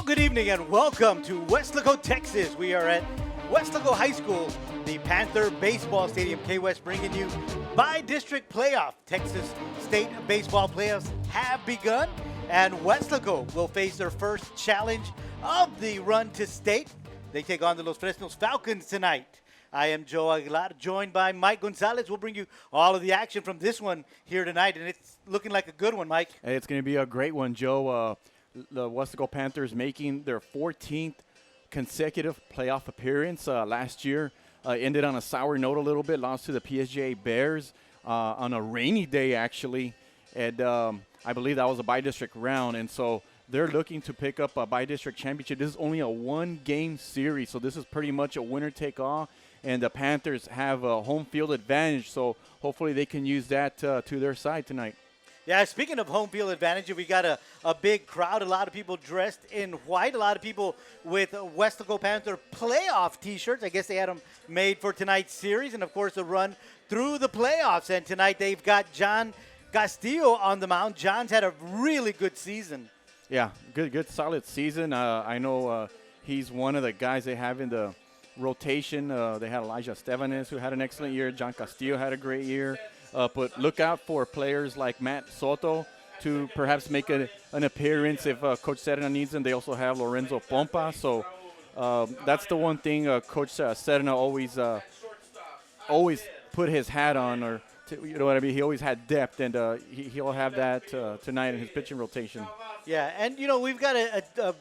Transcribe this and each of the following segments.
good evening and welcome to Weslaco, Texas. We are at Weslaco High School, the Panther Baseball Stadium. K-West bringing you by district playoff. Texas State baseball playoffs have begun, and Weslaco will face their first challenge of the run to state. They take on the Los Fresnos Falcons tonight. I am Joe Aguilar, joined by Mike Gonzalez. We'll bring you all of the action from this one here tonight, and it's looking like a good one, Mike. Hey, it's going to be a great one, Joe. The Weslaco Panthers making their 14th consecutive playoff appearance. Last year ended on a sour note a little bit, lost to the PSGA Bears on a rainy day, actually. And I believe that was a by-district round, and so they're looking to pick up a by-district championship. This is only a one-game series, so this is pretty much a winner-take-all. And the Panthers have a home field advantage, so hopefully they can use that to their side tonight. Yeah, speaking of home field advantage, we got a big crowd, a lot of people dressed in white, a lot of people with Weslaco Panther playoff T-shirts. I guess they had them made for tonight's series, and, of course, the run through the playoffs. And tonight they've got John Castillo on the mound. John's had a really good season. Yeah, good, solid season. I know he's one of the guys they have in the rotation. They had Elijah Estevanes, who had an excellent year. John Castillo had a great year. But look out for players like Matt Soto to perhaps make an appearance if Coach Serna needs them. They also have Lorenzo Pompa. So that's the one thing Coach Serna always put his hat on, or you know what I mean? He always had depth, and he'll have that tonight in his pitching rotation. Yeah, and, you know, we've got a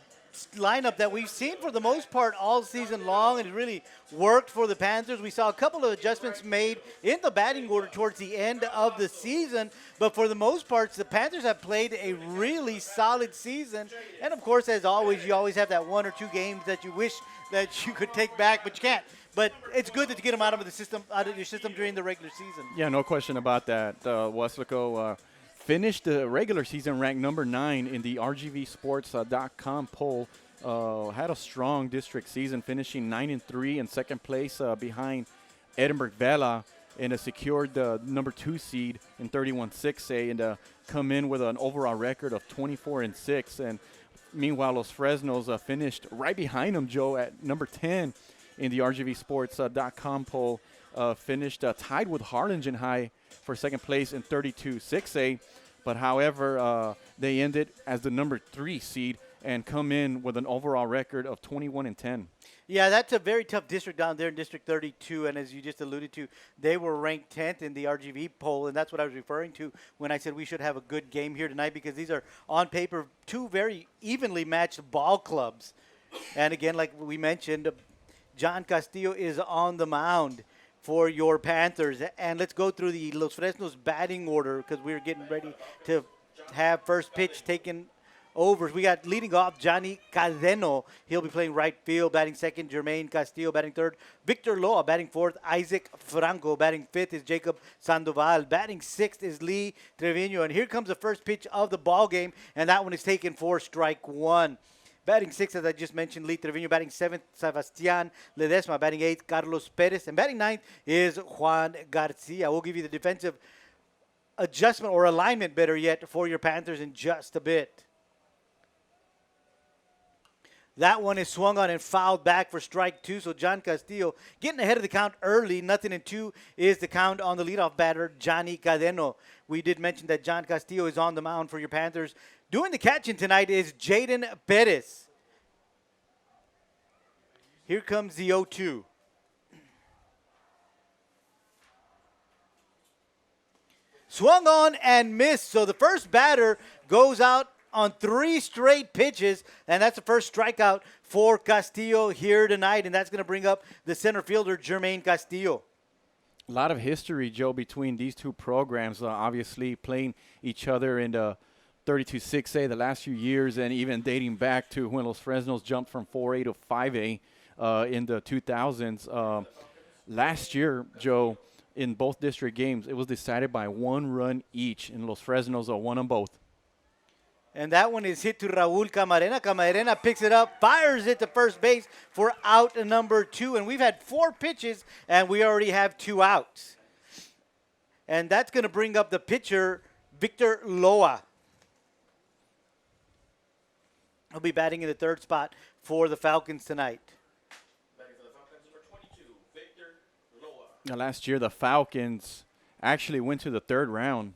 lineup that we've seen for the most part all season long, and it really worked for the Panthers. We saw a couple of adjustments made in the batting order towards the end of the season, but for the most part, the Panthers have played a really solid season. And, of course, as always, you always have that one or two games that you wish that you could take back, but you can't. But it's good to get them out of your system during the regular season. Yeah, no question about that. Weslaco finished the regular season ranked number 9 in the RGVSports.com poll. Had a strong district season, finishing 9-3 in second place behind Edinburgh Vela, and secured the number 2 seed in 31-6A, and come in with an overall record of 24-6. And meanwhile, Los Fresnos finished right behind them, Joe, at number 10 in the RGVSports.com poll. Finished tied with Harlingen High for second place in 32-6A, but however, they ended as the number 3 seed and come in with an overall record of 21-10. Yeah, that's a very tough district down there in District 32, and as you just alluded to, they were ranked 10th in the RGV poll, and that's what I was referring to when I said we should have a good game here tonight, because these are, on paper, two very evenly matched ball clubs. And again, like we mentioned, John Castillo is on the mound for your Panthers. And let's go through the Los Fresnos batting order, because we're getting ready to have first pitch taken over. We got leading off Johnny Cadeno. He'll be playing right field. Batting second, Jermaine Castillo. Batting third, Victor Loa. Batting fourth, Isaac Franco. Batting fifth is Jacob Sandoval. Batting sixth is Lee Trevino. And here comes the first pitch of the ball game, and that one is taken for strike one. Batting sixth, as I just mentioned, Lee Trevino. Batting seventh, Sebastian Ledesma. Batting eighth, Carlos Perez. And batting ninth is Juan Garcia. We'll give you the defensive adjustment, or alignment, better yet, for your Panthers in just a bit. That one is swung on and fouled back for strike two. So John Castillo getting ahead of the count early. 0-2 is the count on the leadoff batter, Johnny Cadeno. We did mention that John Castillo is on the mound for your Panthers. Doing the catching tonight is Jaden Perez. Here comes the 0-2. Swung on and missed. So the first batter goes out on 3 straight pitches, and that's the first strikeout for Castillo here tonight, and that's going to bring up the center fielder, Jermaine Castillo. A lot of history, Joe, between these two programs, obviously playing each other in the 32-6A the last few years, and even dating back to when Los Fresnos jumped from 4A to 5A in the 2000s. Last year, Joe, in both district games, it was decided by 1 run each, and Los Fresnos won them both. And that one is hit to Raul Camarena. Camarena picks it up, fires it to first base for out number 2. And we've had 4 pitches, and we already have 2 outs. And that's going to bring up the pitcher, Victor Loa. He'll be batting in the third spot for the Falcons tonight. Now, last year, the Falcons actually went to the third round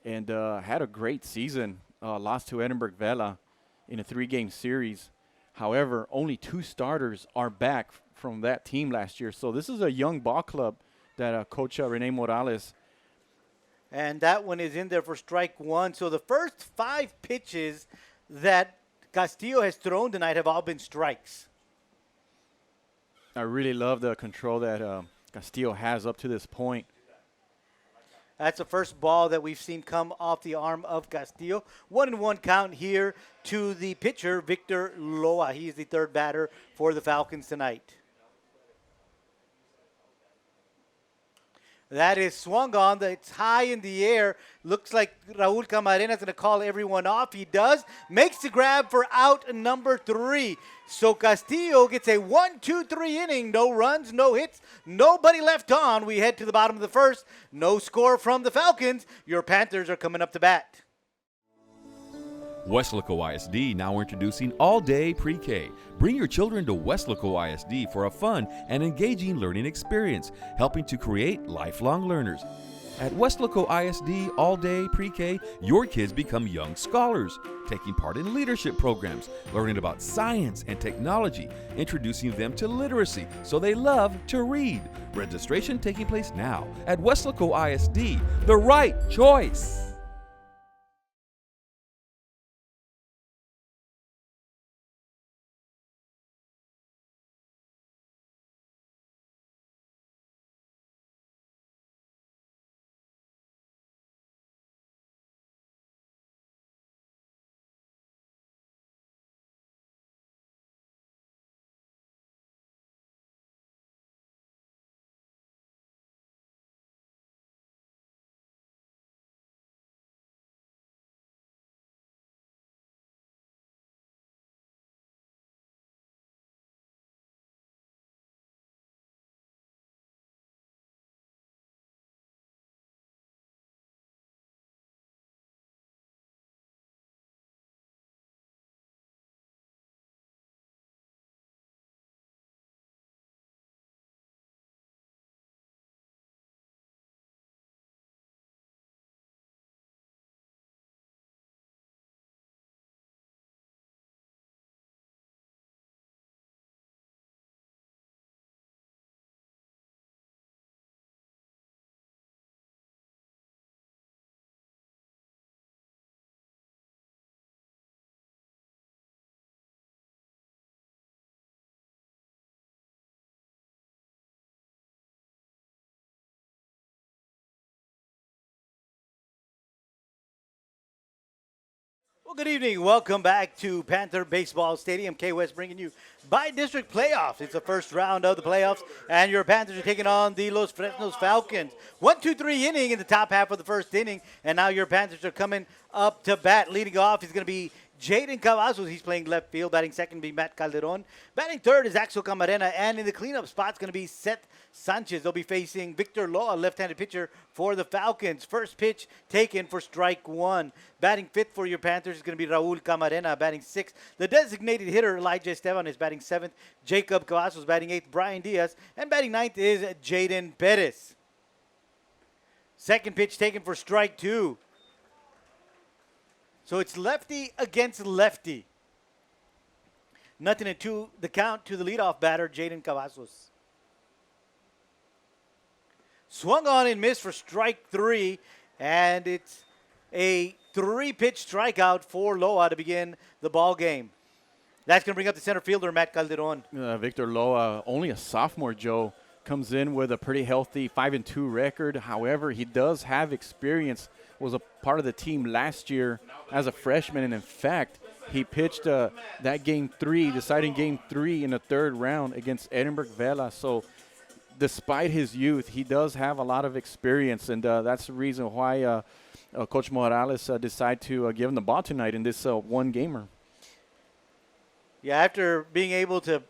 and had a great season. Lost to Edinburgh Vela in a 3-game series. However, only 2 starters are back from that team last year. So this is a young ball club that Coach Rene Morales. And that one is in there for strike one. So the first 5 pitches that Castillo has thrown tonight have all been strikes. I really love the control that Castillo has up to this point. That's the first ball that we've seen come off the arm of Castillo. 1-1 count here to the pitcher, Victor Loa. He is the third batter for the Falcons tonight. That is swung on. It's high in the air. Looks like Raul Camarena is going to call everyone off. He does. Makes the grab for out number 3. So Castillo gets a 1-2-3 inning. No runs, no hits, nobody left on. We head to the bottom of the first. No score from the Falcons. Your Panthers are coming up to bat. Weslaco ISD now introducing all-day pre-K. Bring your children to Weslaco ISD for a fun and engaging learning experience, helping to create lifelong learners. At Weslaco ISD all-day pre-K, your kids become young scholars, taking part in leadership programs, learning about science and technology, introducing them to literacy so they love to read. Registration taking place now at Weslaco ISD, the right choice. Well, good evening. Welcome back to Panther Baseball Stadium. K-West bringing you by-district playoffs. It's the first round of the playoffs, and your Panthers are taking on the Los Fresnos Falcons. 1-2-3 inning in the top half of the first inning, and now your Panthers are coming up to bat. Leading off is going to be Jaden Cavazos. He's playing left field. Batting second will be Matt Calderon. Batting third is Axel Camarena, and in the cleanup spot is going to be Seth Sanchez. They'll be facing Victor Loa, left-handed pitcher for the Falcons. First pitch taken for strike one. Batting fifth for your Panthers is going to be Raul Camarena, batting sixth. The designated hitter, Elijah Esteban, is batting seventh. Jacob Cavazos batting eighth. Brian Diaz. And batting ninth is Jaden Perez. Second pitch taken for strike two. So it's lefty against lefty. Nothing in two. The count to the leadoff batter, Jaden Cavazos. Swung on and missed for strike three, and it's a three-pitch strikeout for Loa to begin the ball game. That's going to bring up the center fielder, Matt Calderon. Victor Loa, only a sophomore, Joe, comes in with a pretty healthy 5-2 record. However, he does have experience, was a part of the team last year as a freshman, and in fact, he pitched that game three, deciding game three in the third round against Edinburgh Vela. So despite his youth, he does have a lot of experience, and that's the reason why Coach Morales decided to give him the ball tonight in this one-gamer. Yeah, after being able to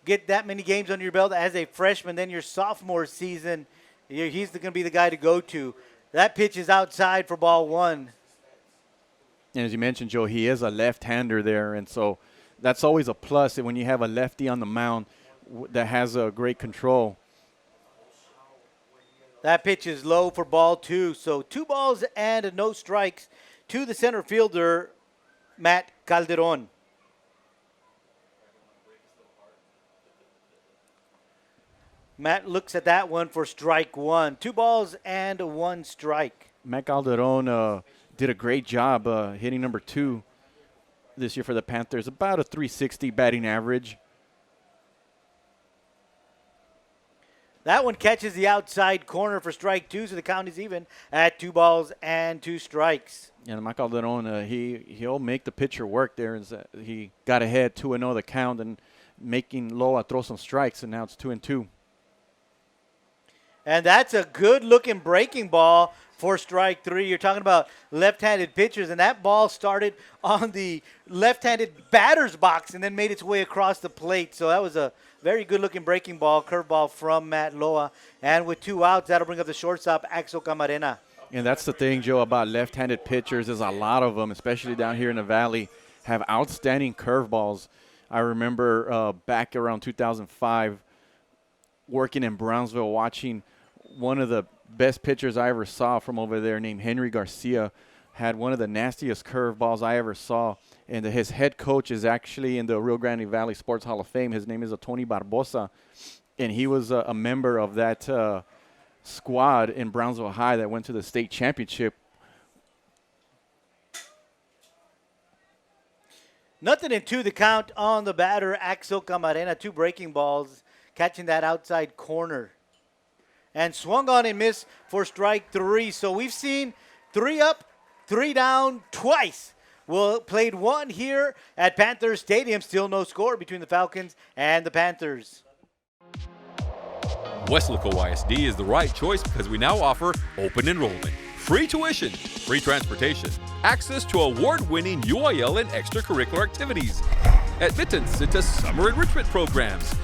get that many games under your belt as a freshman, then your sophomore season, he's going to be the guy to go to. That pitch is outside for ball one. And as you mentioned, Joe, he is a left-hander there, and so that's always a plus when you have a lefty on the mound that has a great control. That pitch is low for ball 2. So 2 balls and no strikes to the center fielder, Matt Calderon. Matt looks at that one for strike 1. 2 balls and 1 strike. Matt Calderon did a great job hitting number 2 this year for the Panthers. About a 360 batting average. That one catches the outside corner for strike 2, so the count is even at 2 balls and 2 strikes. And Matt Calderon, he'll make the pitcher work there. He got ahead 2-0 the count and making Loa throw some strikes, and now it's 2-2. And that's a good-looking breaking ball for strike 3. You're talking about left-handed pitchers, and that ball started on the left-handed batter's box and then made its way across the plate. So that was a very good-looking breaking ball, curveball from Matt Loa. And with 2 outs, that'll bring up the shortstop, Axel Camarena. And that's the thing, Joe, about left-handed pitchers is a lot of them, especially down here in the Valley, have outstanding curveballs. I remember back around 2005 working in Brownsville, watching one of the best pitchers I ever saw from over there named Henry Garcia had one of the nastiest curveballs I ever saw. And his head coach is actually in the Rio Grande Valley Sports Hall of Fame. His name is Tony Barbosa, and he was a member of that squad in Brownsville High that went to the state championship. 0-2 the count on the batter, Axel Camarena. 2 breaking balls, catching that outside corner. And swung on and missed for strike 3. So we've seen 3 up, 3 down twice. Well, played 1 here at Panthers Stadium. Still no score between the Falcons and the Panthers. Weslaco ISD is the right choice because we now offer open enrollment, free tuition, free transportation, access to award-winning UIL and extracurricular activities, admittance into summer enrichment programs,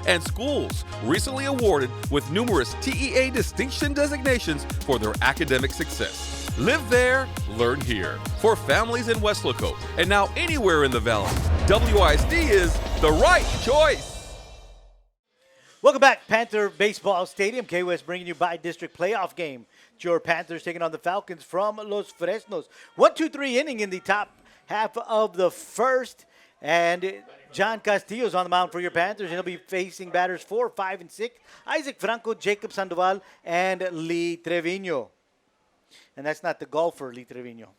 and schools recently awarded with numerous TEA distinction designations for their academic success. Live there, learn here. For families in Weslaco and now anywhere in the Valley, WISD is the right choice. Welcome back, Panther Baseball Stadium. K-West bringing you by district playoff game. It's your Panthers taking on the Falcons from Los Fresnos. 1-2-3 inning in the top half of the first. And John Castillo's on the mound for your Panthers, and he'll be facing batters 4, 5, and 6. Isaac Franco, Jacob Sandoval, and Lee Trevino. And that's not the golfer, Lee Trevino.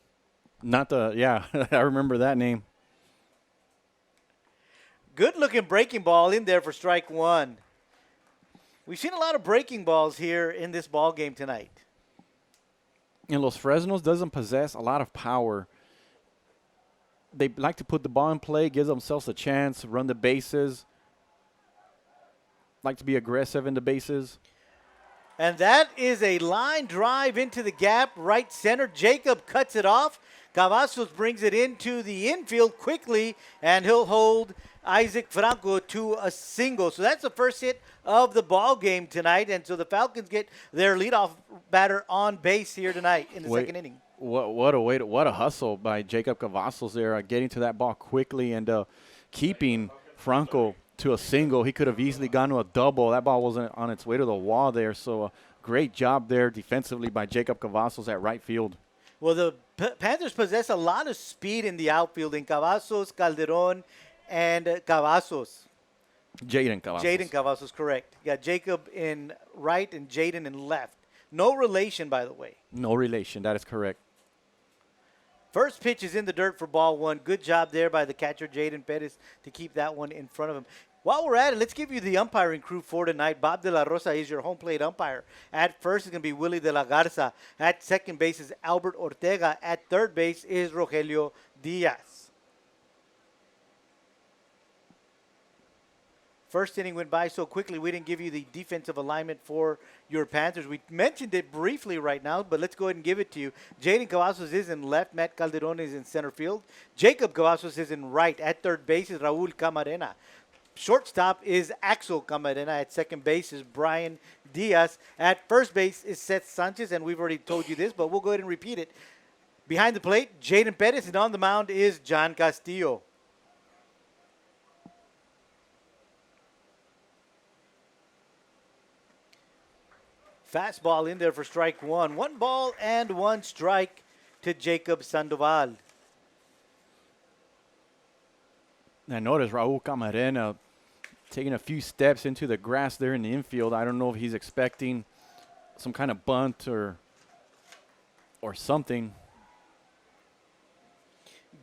I remember that name. Good-looking breaking ball in there for strike 1. We've seen a lot of breaking balls here in this ball game tonight. And Los Fresnos doesn't possess a lot of power. They like to put the ball in play, give themselves a chance, run the bases, like to be aggressive in the bases. And that is a line drive into the gap, right center. Jacob cuts it off. Cavazos brings it into the infield quickly, and he'll hold Isaac Franco to a single. So that's the first hit of the ball game tonight, and so the Falcons get their leadoff batter on base here tonight in the second inning. What a hustle by Jacob Cavazos there, getting to that ball quickly and keeping Franco to a single. He could have easily gone to a double. That ball wasn't on its way to the wall there, so great job there defensively by Jacob Cavazos at right field. Well, the Panthers possess a lot of speed in the outfield in Cavazos, Calderon, and Cavazos. Jaden Cavazos. Jaden Cavazos, correct. You got Jacob in right and Jaden in left. No relation, by the way. No relation. That is correct. First pitch is in the dirt for ball 1. Good job there by the catcher, Jaden Perez, to keep that one in front of him. While we're at it, let's give you the umpiring crew for tonight. Bob De La Rosa is your home plate umpire. At first is going to be Willie De La Garza. At second base is Albert Ortega. At third base is Rogelio Diaz. First inning went by so quickly, we didn't give you the defensive alignment for your Panthers. We mentioned it briefly right now, but let's go ahead and give it to you. Jaden Cavazos is in left. Matt Calderon is in center field. Jacob Cavazos is in right. At third base is Raul Camarena. Shortstop is Axel Camarena. At second base is Brian Diaz. At first base is Seth Sanchez, and we've already told you this, but we'll go ahead and repeat it. Behind the plate, Jaden Pettis, and on the mound is John Castillo. Fastball in there for strike one. 1 ball and 1 strike to Jacob Sandoval. I noticed Raul Camarena taking a few steps into the grass there in the infield. I don't know if he's expecting some kind of bunt or something.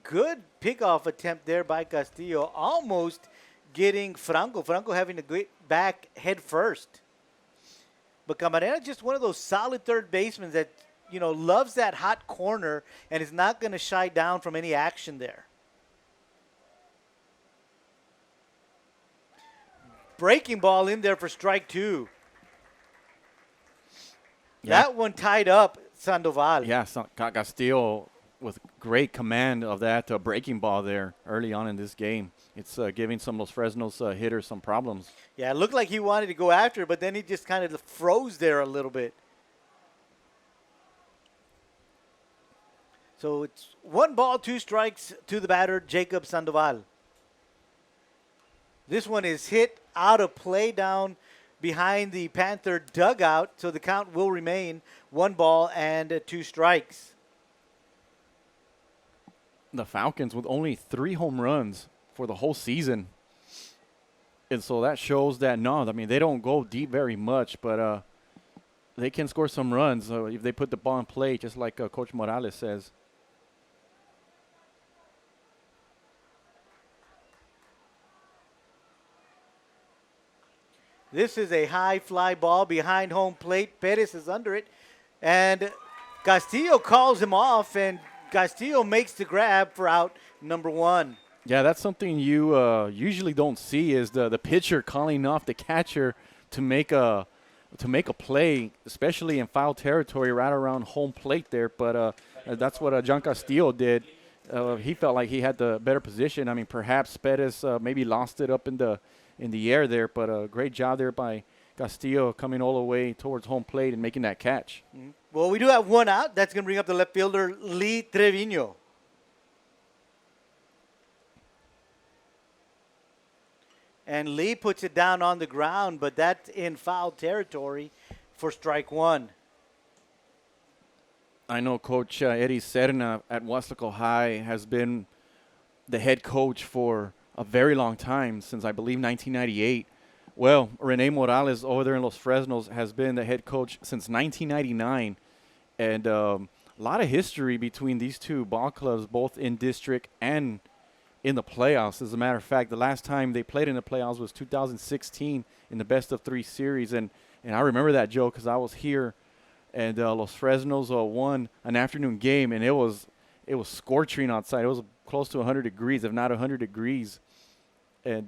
Good pickoff attempt there by Castillo, almost getting Franco. Franco having to get back head first. But Camarena just one of those solid third basemen that, loves that hot corner and is not going to shy down from any action there. Breaking ball in there for strike 2. Yeah. That one tied up Sandoval. Yeah, Castillo with great command of that breaking ball there early on in this game. It's giving some of those Fresnos hitters some problems. Yeah, it looked like he wanted to go after it, but then he just kind of froze there a little bit. So it's 1 ball, 2 strikes to the batter, Jacob Sandoval. This one is hit out of play down behind the Panther dugout, so the count will remain 1 ball and 2 strikes. The Falcons with only 3 home runs for the whole season. And so that shows that, they don't go deep very much, but they can score some runs if they put the ball in play, just like Coach Morales says. This is a high fly ball behind home plate. Perez is under it. And Castillo calls him off, and Castillo makes the grab for out number 1. Yeah, that's something you usually don't see is the pitcher calling off the catcher to make a play, especially in foul territory right around home plate there. But that's what John Castillo did. He felt like he had the better position. Perhaps Perez maybe lost it up in the air there, but great job there by Castillo coming all the way towards home plate and making that catch. Mm-hmm. Well, we do have 1 out. That's going to bring up the left fielder, Lee Trevino. And Lee puts it down on the ground, but that's in foul territory for strike 1. I know Coach Eddie Serna at Weslaco High has been the head coach for a very long time, since I believe 1998. Well, Rene Morales over there in Los Fresnos has been the head coach since 1999. And a lot of history between these two ball clubs, both in district and in the playoffs. As a matter of fact, the last time they played in the playoffs was 2016 in the best-of-3 series. And I remember that, Joe, because I was here. And Los Fresnos won an afternoon game, and it was scorching outside. It was close to 100 degrees, if not 100 degrees. And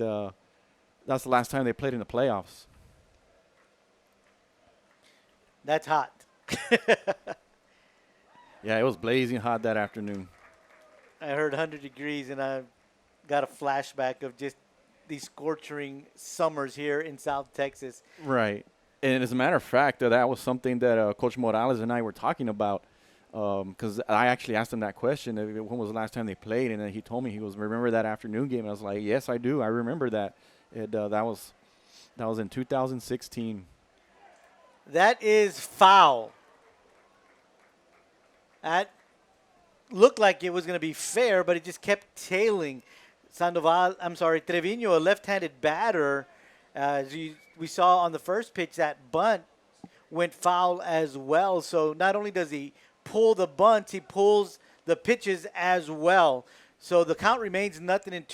that's the last time they played in the playoffs. That's hot. Yeah, it was blazing hot that afternoon. I heard 100 degrees, and I got a flashback of just these scorching summers here in South Texas. Right. And as a matter of fact, that was something that Coach Morales and I were talking about, because I actually asked him that question, when was the last time they played, and then he told me, remember that afternoon game? And I was like, yes, I do. I remember that. That was in 2016. That is foul. That looked like it was going to be fair, but it just kept tailing Trevino, a left-handed batter. As we saw on the first pitch, that bunt went foul as well. So not only does he pull the bunt, he pulls the pitches as well. So the count remains 0-2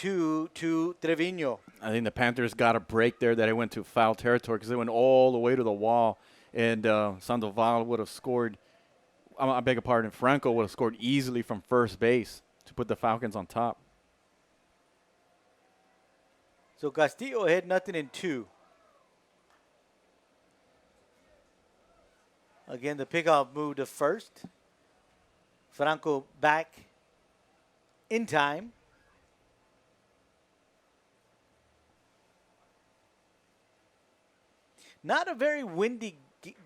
to Trevino. I think the Panthers got a break there that it went to foul territory because they went all the way to the wall, and Sandoval would have scored. I beg your pardon, Franco would have scored easily from first base to put the Falcons on top. So Castillo ahead 0-2. Again, the pickoff moved to first. Franco back in time. Not a very windy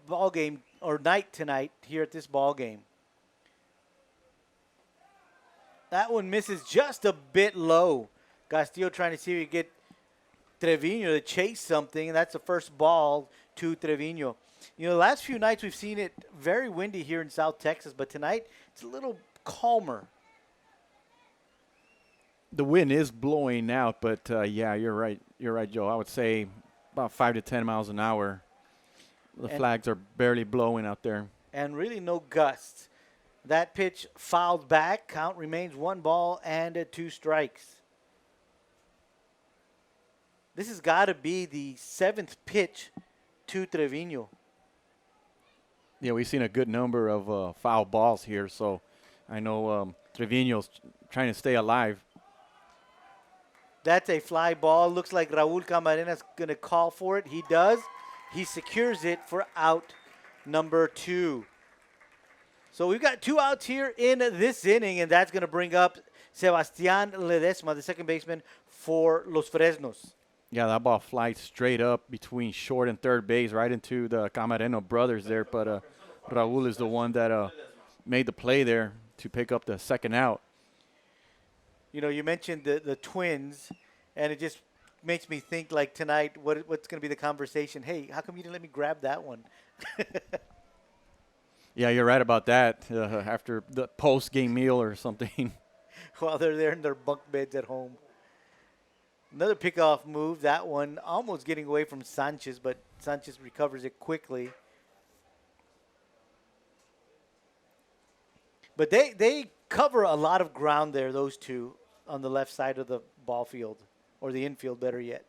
ball game or night tonight here at this ball game. That one misses just a bit low. Castillo trying to see if he could get Trevino to chase something, and that's the first ball to Trevino. You know, the last few nights we've seen it very windy here in South Texas, but tonight it's a little calmer. The wind is blowing out, but yeah, you're right. You're right, Joe. I would say about 5 to 10 miles an hour. The flags are barely blowing out there. And really no gusts. That pitch fouled back. Count remains 1 ball and 2 strikes. This has got to be the 7th pitch to Trevino. Yeah, we've seen a good number of foul balls here, so I know Trevino's trying to stay alive. That's a fly ball. Looks like Raul Camarena's going to call for it. He does. He secures it for out number 2. So we've got 2 outs here in this inning, and that's going to bring up Sebastián Ledesma, the second baseman for Los Fresnos. Yeah, that ball flies straight up between short and third base, right into the Camareno brothers there. But Raul is the one that made the play there to pick up the second out. You know, you mentioned the Twins, and it just makes me think, like, tonight, what's going to be the conversation? Hey, how come you didn't let me grab that one? Yeah, you're right about that. After the post-game meal or something. While they're there in their bunk beds at home. Another pickoff move. That one almost getting away from Sanchez, but Sanchez recovers it quickly. But they cover a lot of ground there, those two, on the left side of the ball field, or the infield, better yet.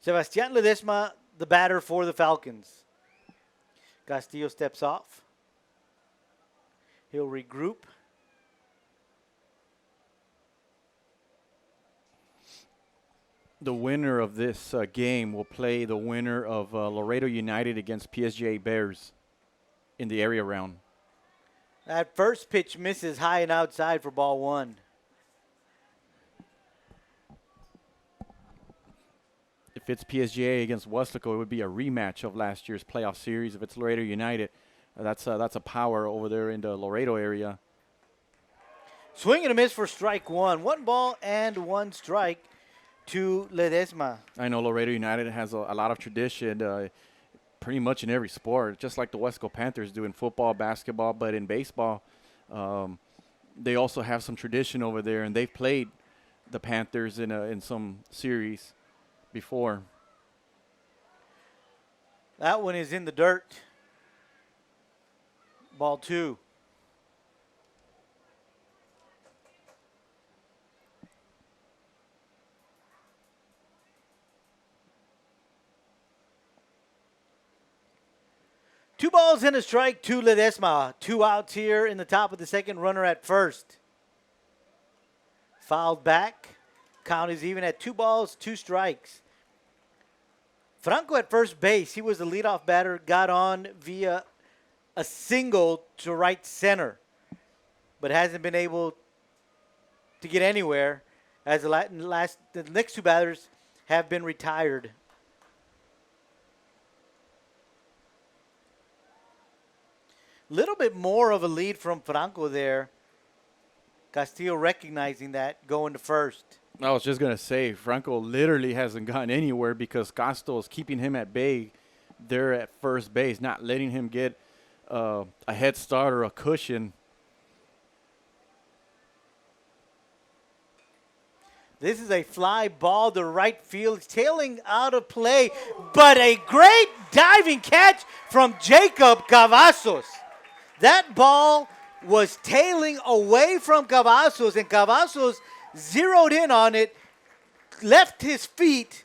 Sebastián Ledesma, the batter for the Falcons. Castillo steps off. He'll regroup. The winner of this game will play the winner of Laredo United against PSGA Bears in the area round. That first pitch misses high and outside for ball 1. If it's PSGA against Weslaco, it would be a rematch of last year's playoff series. If it's Laredo United, that's a power over there in the Laredo area. Swing and a miss for strike 1. 1 ball and 1 strike to Ledesma. I know Laredo United has a lot of tradition pretty much in every sport, just like the Weslaco Panthers do in football, basketball, but in baseball, they also have some tradition over there, and they've played the Panthers in some series before. That one is in the dirt. Ball 2. Two balls and a strike to Ledesma. 2 outs here in the top of the second. Runner at first. Fouled back. Count is even at 2 balls, 2 strikes. Franco at first base. He was the leadoff batter. Got on via a single to right center, but hasn't been able to get anywhere, as the next 2 batters have been retired. Little bit more of a lead from Franco there. Castillo recognizing that, going to first. I was just going to say, Franco literally hasn't gotten anywhere because Castro is keeping him at bay there at first base, not letting him get a head start or a cushion. This is a fly ball to right field. It's tailing out of play, but a great diving catch from Jacob Cavazos. That ball was tailing away from Cavazos, and Cavazos zeroed in on it, left his feet,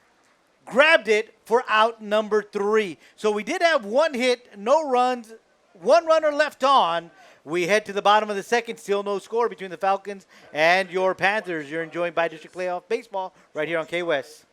grabbed it for out number 3. So we did have 1 hit, no runs, 1 runner left on. We head to the bottom of the second, still no score between the Falcons and your Panthers. You're enjoying Bi-District Playoff Baseball right here on K-West.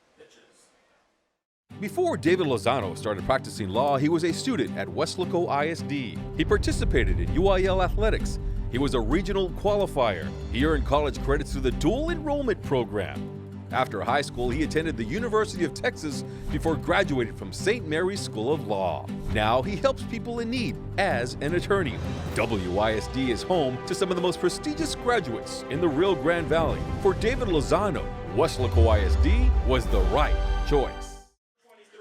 Before David Lozano started practicing law, he was a student at Weslaco ISD. He participated in UIL athletics. He was a regional qualifier. He earned college credits through the dual enrollment program. After high school, he attended the University of Texas before graduating from St. Mary's School of Law. Now he helps people in need as an attorney. WISD is home to some of the most prestigious graduates in the Rio Grande Valley. For David Lozano, Weslaco ISD was the right choice.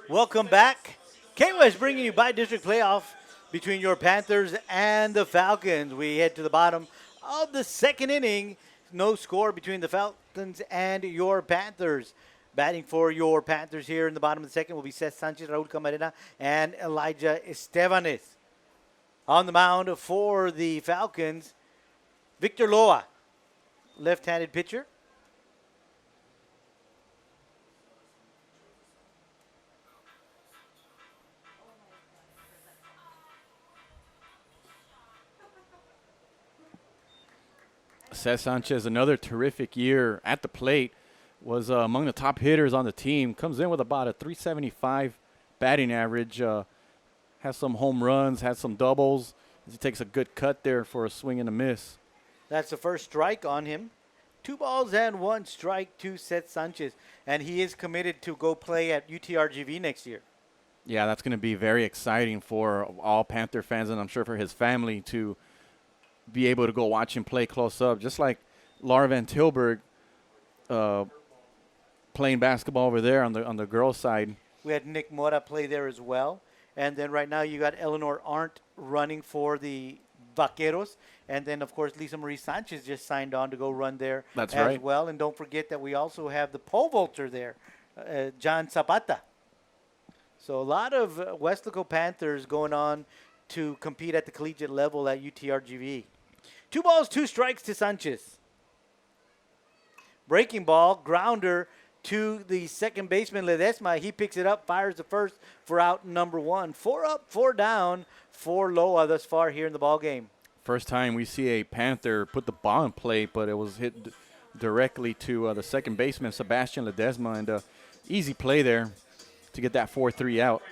Welcome back. K-West bringing you by-district playoff between your Panthers and the Falcons. We head to the bottom of the second inning. No score between the Falcons and your Panthers. Batting for your Panthers here in the bottom of the second will be Seth Sanchez, Raul Camarena, and Elijah Estevanes. On the mound for the Falcons, Victor Loa, left-handed pitcher. Seth Sanchez, another terrific year at the plate, was among the top hitters on the team. Comes in with about a 375 batting average. Has some home runs, has some doubles. He takes a good cut there for a swing and a miss. That's the first strike on him. 2 balls and 1 strike to Seth Sanchez. And he is committed to go play at UTRGV next year. Yeah, that's going to be very exciting for all Panther fans, and I'm sure for his family to be able to go watch him play close up, just like Laura Van Tilburg playing basketball over there on the girls' side. We had Nick Mora play there as well. And then right now you got Eleanor Arndt running for the Vaqueros. And then, of course, Lisa Marie Sanchez just signed on to go run there as well. And don't forget that we also have the pole vaulter there, John Zapata. So a lot of Weslaco Panthers going on to compete at the collegiate level at UTRGV. 2 balls, 2 strikes to Sanchez. Breaking ball, grounder to the second baseman, Ledesma. He picks it up, fires the first for out number 1. 4 up, 4 down for Loa thus far here in the ball game. First time we see a Panther put the ball in play, but it was hit directly to the second baseman, Sebastian Ledesma, and easy play there to get that 4-3 out.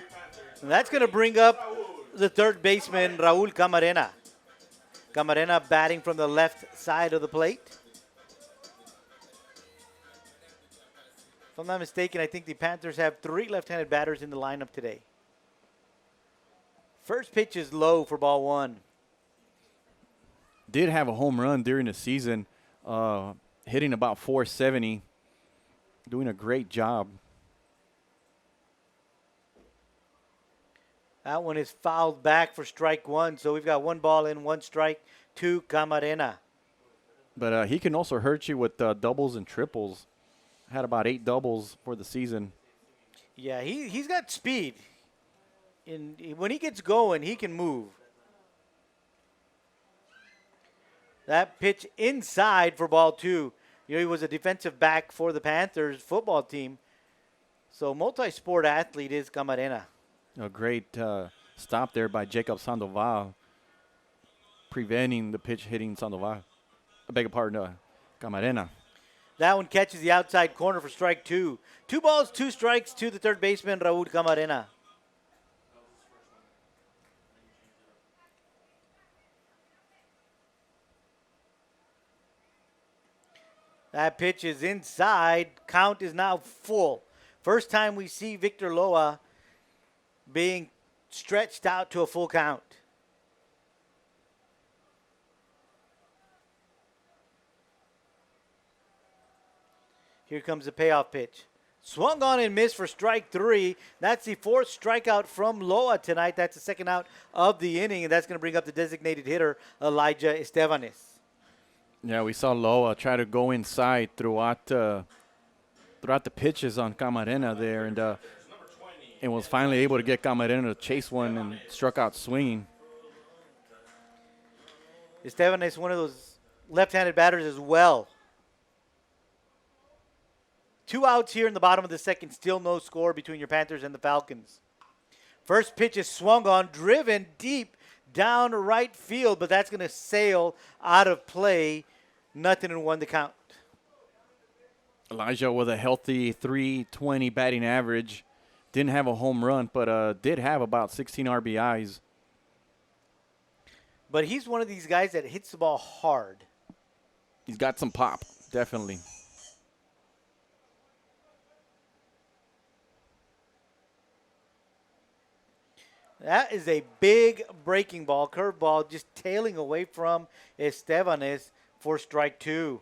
And that's going to bring up the third baseman, Raul Camarena. Camarena batting from the left side of the plate. If I'm not mistaken, I think the Panthers have 3 left-handed batters in the lineup today. First pitch is low for ball 1. Did have a home run during the season, hitting about 470, doing a great job. That one is fouled back for strike 1, so we've got 1 ball and 1 strike to Camarena. But he can also hurt you with doubles and triples. Had about 8 doubles for the season. Yeah, he's got speed. When he gets going, he can move. That pitch inside for ball 2. You know, he was a defensive back for the Panthers football team. So multi-sport athlete is Camarena. A great stop there by Jacob Sandoval, preventing the pitch hitting Sandoval. I beg your pardon, Camarena. That one catches the outside corner for strike 2. 2 balls, 2 strikes to the third baseman, Raul Camarena. That pitch is inside. Count is now full. First time we see Victor Loa being stretched out to a full count. Here comes the payoff pitch. Swung on and missed for strike 3. That's the 4th strikeout from Loa tonight. That's the 2nd out of the inning, and that's going to bring up the designated hitter, Elijah Estevanes. Yeah, we saw Loa try to go inside throughout the pitches on Camarena there, and was finally able to get Camarena to chase one and struck out swinging. Estevanes, one of those left-handed batters as well. 2 outs here in the bottom of the second. Still no score between your Panthers and the Falcons. First pitch is swung on, driven deep down right field, but that's going to sail out of play. 0-1 the count. Elijah with a healthy 320 batting average. Didn't have a home run, but did have about 16 RBIs. But he's one of these guys that hits the ball hard. He's got some pop, definitely. That is a big breaking ball, curveball, just tailing away from Estevanes for strike 2.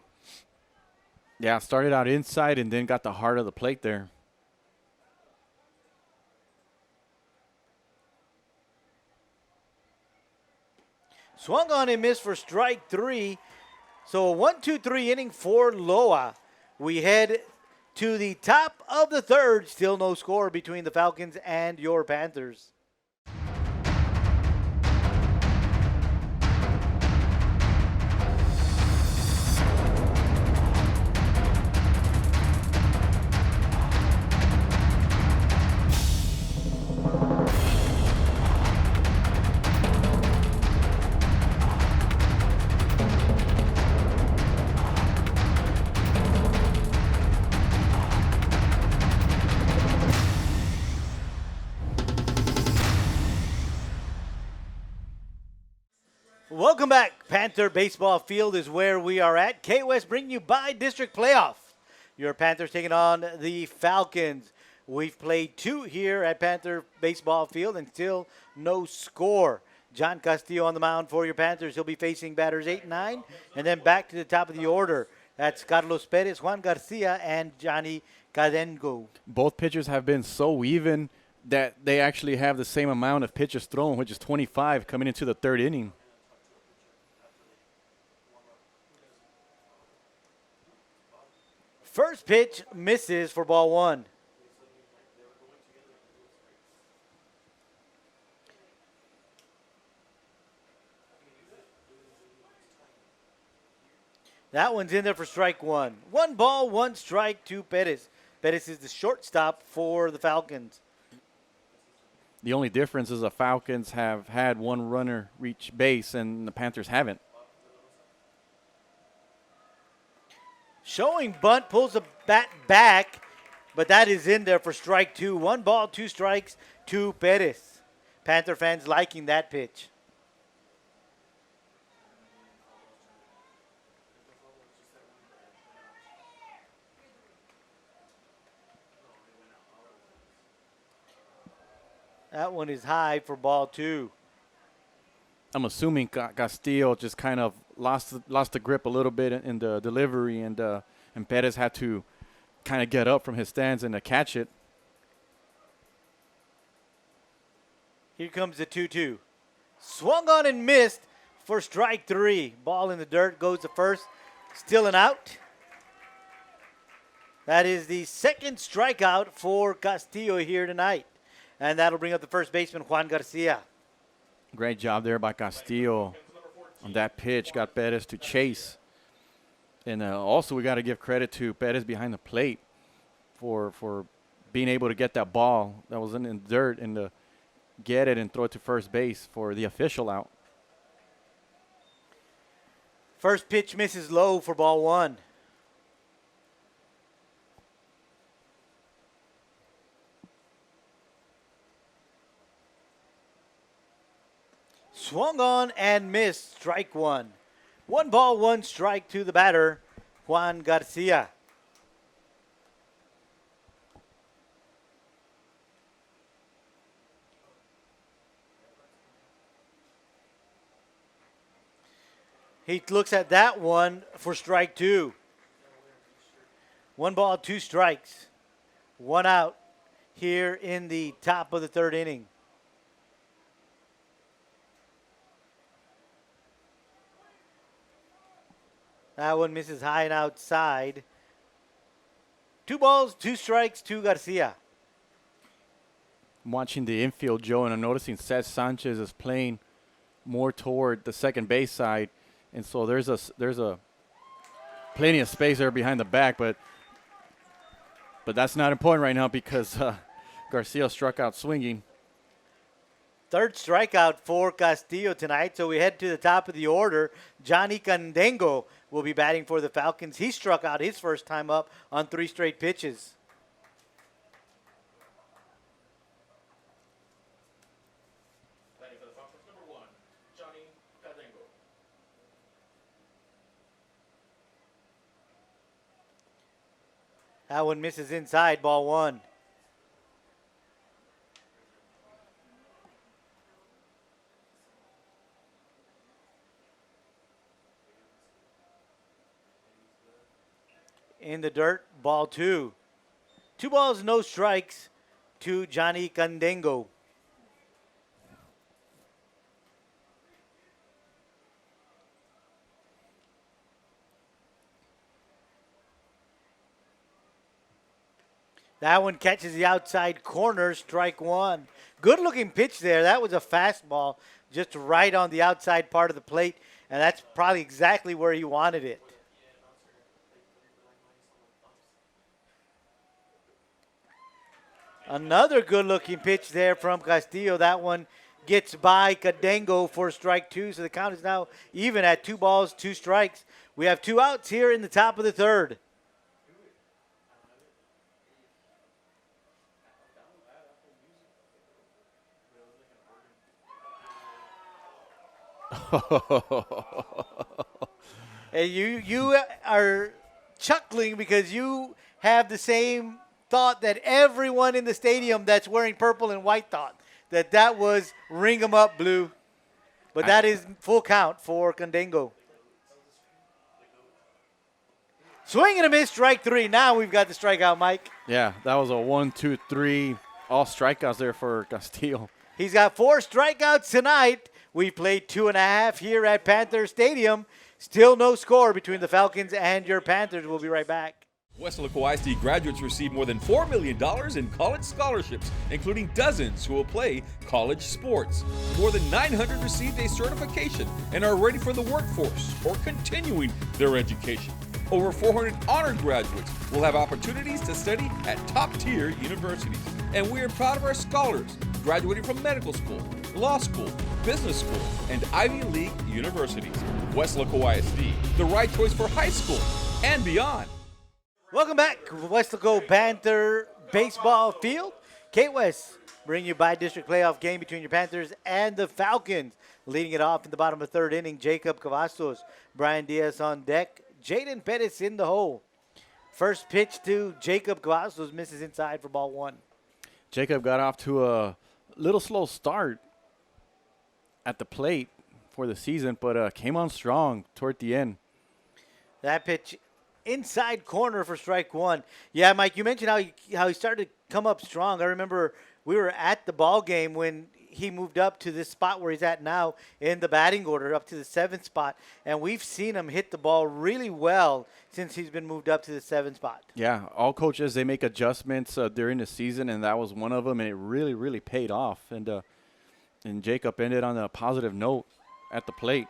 Yeah, started out inside and then got the heart of the plate there. Swung on and missed for strike 3. So a 1-2-3 inning for Loa. We head to the top of the third. Still no score between the Falcons and your Panthers. Welcome back. Panther Baseball Field is where we are at. K-West bringing you by District Playoff. Your Panthers taking on the Falcons. We've played 2 here at Panther Baseball Field and still no score. John Castillo on the mound for your Panthers. He'll be facing batters 8 and 9. And then back to the top of the order. That's Carlos Perez, Juan Garcia, and Johnny Cadengo. Both pitchers have been so even that they actually have the same amount of pitches thrown, which is 25 coming into the 3rd inning. First pitch misses for ball 1. That one's in there for strike 1. 1 ball, 1 strike to Perez. Perez is the shortstop for the Falcons. The only difference is the Falcons have had 1 runner reach base and the Panthers haven't. Showing bunt, pulls the bat back, but that is in there for strike 2. 1 ball, 2 strikes to Perez. Panther fans liking that pitch. That one is high for ball 2. I'm assuming Castillo just kind of lost the grip a little bit in the delivery, and Perez had to kind of get up from his stance and catch it. Here comes the 2-2. Swung on and missed for strike 3. Ball in the dirt, goes to first. Still an out. That is the 2nd strikeout for Castillo here tonight. And that'll bring up the first baseman, Juan Garcia. Great job there by Castillo on that pitch. Got Perez to chase. And also we got to give credit to Perez behind the plate for being able to get that ball that was in the dirt and to get it and throw it to first base for the official out. First pitch misses low for ball 1. Swung on and missed, strike 1. 1 ball, 1 strike to the batter, Juan Garcia. He looks at that one for strike 2. 1 ball, 2 strikes. 1 out here in the top of the 3rd inning. That one misses high and outside. 2 balls, 2 strikes to Garcia. I'm watching the infield, Joe, and I'm noticing Cesc Sanchez is playing more toward the second base side, and so there's a plenty of space there behind the back, but that's not important right now because Garcia struck out swinging. 3rd strikeout for Castillo tonight, so we head to the top of the order. Johnny Candengo will be batting for the Falcons. He struck out his first time up on 3 straight pitches. Batting for the Falcons, number 1, Johnny Cadengo. That one misses inside, ball 1. in the dirt, ball 2. 2 balls, no strikes to Johnny Candengo. That one catches the outside corner, strike 1. Good looking pitch there. That was a fastball just right on the outside part of the plate, and that's probably exactly where he wanted it. Another good looking pitch there from Castillo. That one gets by Candengo for strike 2, so the count is now even at 2 balls, 2 strikes. We have 2 outs here in the top of the 3rd. And you are chuckling because you have the same thought that everyone in the stadium that's wearing purple and white thought, that was ring 'em up blue. But that is full count for Candengo. Swing and a miss, strike 3. Now we've got the strikeout, Mike. Yeah, that was a 1, 2, 3, all strikeouts there for Castillo. He's got 4 strikeouts tonight. We played 2.5 here at Panther Stadium. Still no score between the Falcons and your Panthers. We'll be right back. Weslaco ISD graduates receive more than $4 million in college scholarships, including dozens who will play college sports. More than 900 received a certification and are ready for the workforce or continuing their education. Over 400 honored graduates will have opportunities to study at top-tier universities. And we are proud of our scholars graduating from medical school, law school, business school, and Ivy League universities. Weslaco ISD, the right choice for high school and beyond. Welcome back, Weslaco Panther Baseball Field. Kate West bring you by district playoff game between your Panthers and the Falcons. Leading it off in the bottom of the 3rd inning, Jacob Cavazos, Brian Diaz on deck, Jaden Pettis in the hole. First pitch to Jacob Cavazos misses inside for ball 1. Jacob got off to a little slow start at the plate for the season, but came on strong toward the end. That pitch inside corner for strike 1. Yeah, Mike, you mentioned how he started to come up strong. I remember we were at the ball game when he moved up to this spot where he's at now in the batting order, up to the 7th spot. And we've seen him hit the ball really well since he's been moved up to the 7th spot. Yeah, all coaches, they make adjustments during the season, and that was one of them, and it really, really paid off. And Jacob ended on a positive note at the plate.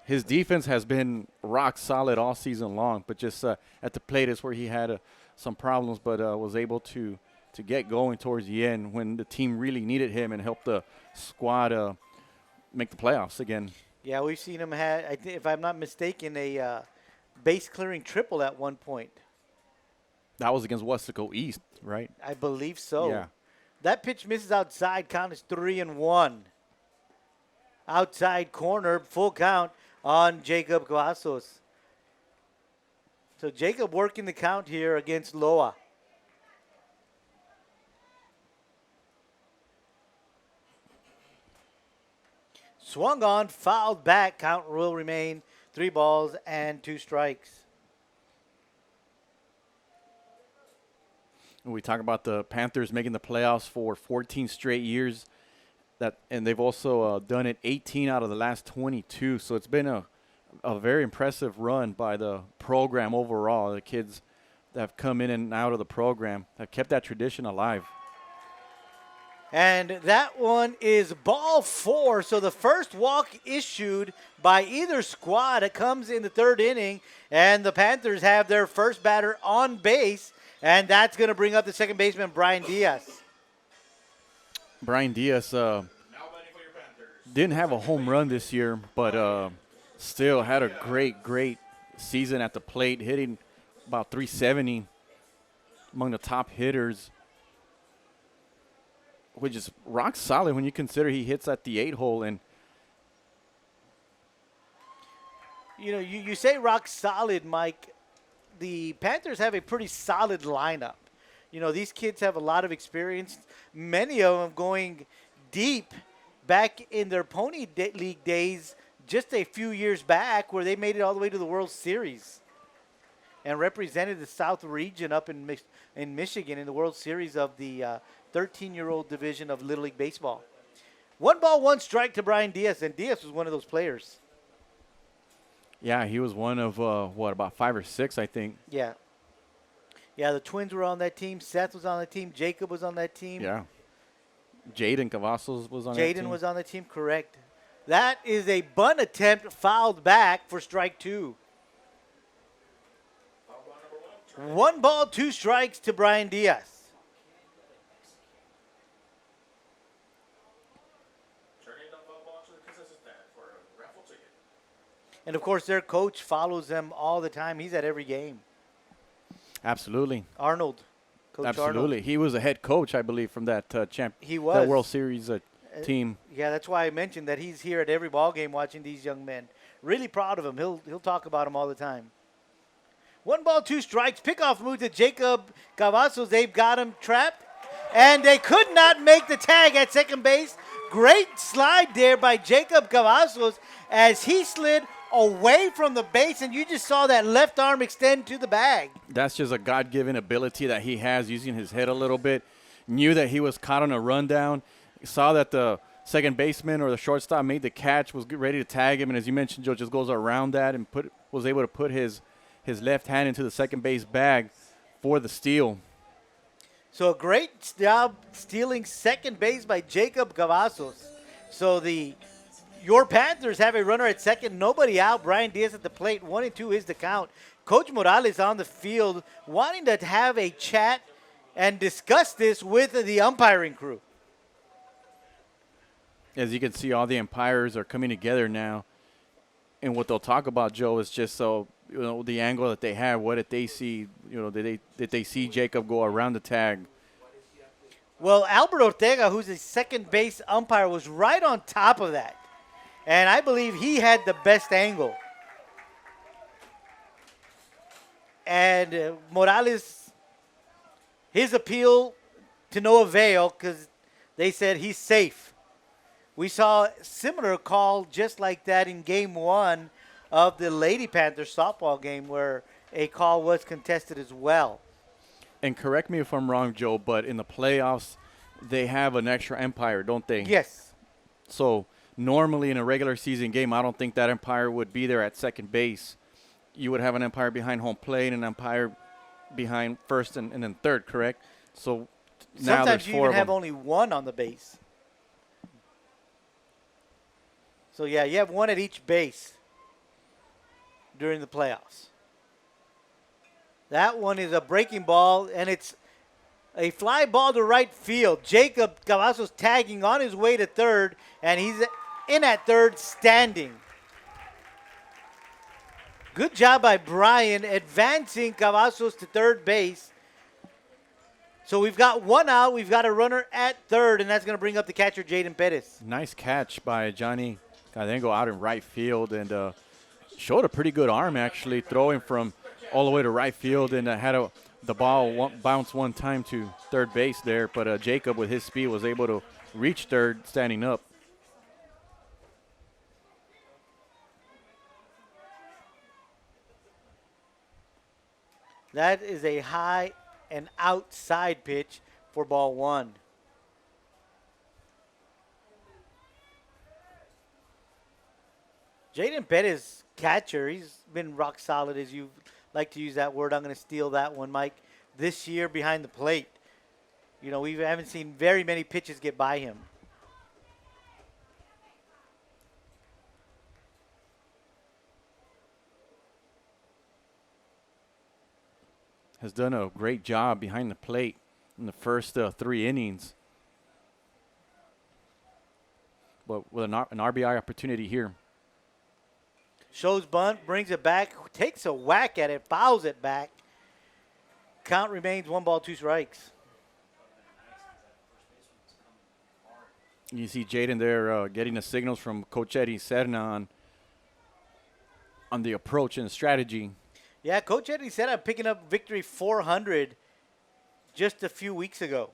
His defense has been rock solid all season long, but just at the plate is where he had some problems, but was able to get going towards the end when the team really needed him and helped the squad make the playoffs again. Yeah, we've seen him if I'm not mistaken, a base-clearing triple at one point. That was against Weslaco East, right? I believe so. Yeah. That pitch misses outside. Count is 3-1. Outside corner, full count on Jacob Cavazos. So Jacob working the count here against Loa. Swung on, fouled back. Count will remain 3 balls and 2 strikes. We talk about the Panthers making the playoffs for 14 straight years, and they've also done it 18 out of the last 22. So it's been a very impressive run by the program overall. The kids that have come in and out of the program have kept that tradition alive. And that one is ball 4. So the first walk issued by either squad. It comes in the 3rd inning, and the Panthers have their first batter on base, and that's going to bring up the second baseman, Brian Diaz. Brian Diaz didn't have a home run this year, but still had a great season at the plate, hitting about 370 among the top hitters, which is rock solid when you consider he hits at the 8 hole. And you know, you say rock solid, Mike. The Panthers have a pretty solid lineup. You know, these kids have a lot of experience, many of them going deep back in their Pony League days just a few years back, where they made it all the way to the World Series. and represented the South region up in Michigan in the World Series of the 13-year-old division of Little League Baseball. 1 ball, 1 strike to Brian Diaz, and Diaz was one of those players. Yeah, he was one of, about 5 or 6, I think. Yeah. Yeah, the Twins were on that team. Seth was on the team. Jacob was on that team. Yeah. Jaden Cavazos was on that team. Jaden was on the team, correct. That is a bunt attempt fouled back for strike 2. 1 ball, 2 strikes to Brian Diaz. And, of course, their coach follows them all the time. He's at every game. Absolutely. Arnold. Coach Absolutely. Arnold. He was a head coach, I believe, from that He was. that World Series team. Yeah, that's why I mentioned that he's here at every ball game watching these young men. Really proud of him. He'll talk about him all the time. 1 ball, 2 strikes. Pickoff move to Jacob Cavazos. They've got him trapped. And they could not make the tag at second base. Great slide there by Jacob Cavazos as he slid away from the base, and you just saw that left arm extend to the bag. That's just a God-given ability that he has, using his head a little bit. Knew that he was caught on a rundown. Saw that the second baseman or the shortstop made the catch, was ready to tag him, and as you mentioned, Joe, just goes around that and was able to put his left hand into the second base bag for the steal. So a great job stealing second base by Jacob Cavazos. So your Panthers have a runner at second, nobody out. Brian Diaz at the plate, 1-2 is the count. Coach Morales on the field wanting to have a chat and discuss this with the umpiring crew. As you can see, all the umpires are coming together now. And what they'll talk about, Joe, is just the angle that they have. What did they see? Did they see Jacob go around the tag? Well, Albert Ortega, who's a second base umpire, was right on top of that. And I believe he had the best angle. And Morales, his appeal to no avail because they said he's safe. We saw a similar call just like that in Game 1 of the Lady Panthers softball game where a call was contested as well. And correct me if I'm wrong, Joe, but in the playoffs, they have an extra umpire, don't they? Yes. So normally in a regular season game, I don't think that umpire would be there at second base. You would have an umpire behind home plate and an umpire behind first and then third, correct? So now sometimes there's you four even of have them. only one on the base. So, yeah, you have one at each base during the playoffs. That one is a breaking ball, and it's a fly ball to right field. Jacob Cavazos tagging on his way to third, and he's in at third standing. Good job by Brian advancing Cavazos to third base. So we've got one out. We've got a runner at third, and that's going to bring up the catcher, Jaden Perez. Nice catch by Johnny Cadengo out in right field, and showed a pretty good arm, actually, throwing from all the way to right field, and had the ball bounce one time to third base there. But Jacob, with his speed, was able to reach third standing up. That is a high and outside pitch for ball one. Jaden Perez, catcher, he's been rock solid, as you like to use that word. I'm going to steal that one, Mike. This year behind the plate, you know, we haven't seen very many pitches get by him. Has done a great job behind the plate in the first 3 innings. But with an RBI opportunity here. Shows bunt, brings it back, takes a whack at it, fouls it back. Count remains 1 ball, 2 strikes. You see Jaden there getting the signals from Coach Eddie Serna on the approach and strategy. Yeah, Coach Eddie said I'm picking up victory 400 just a few weeks ago.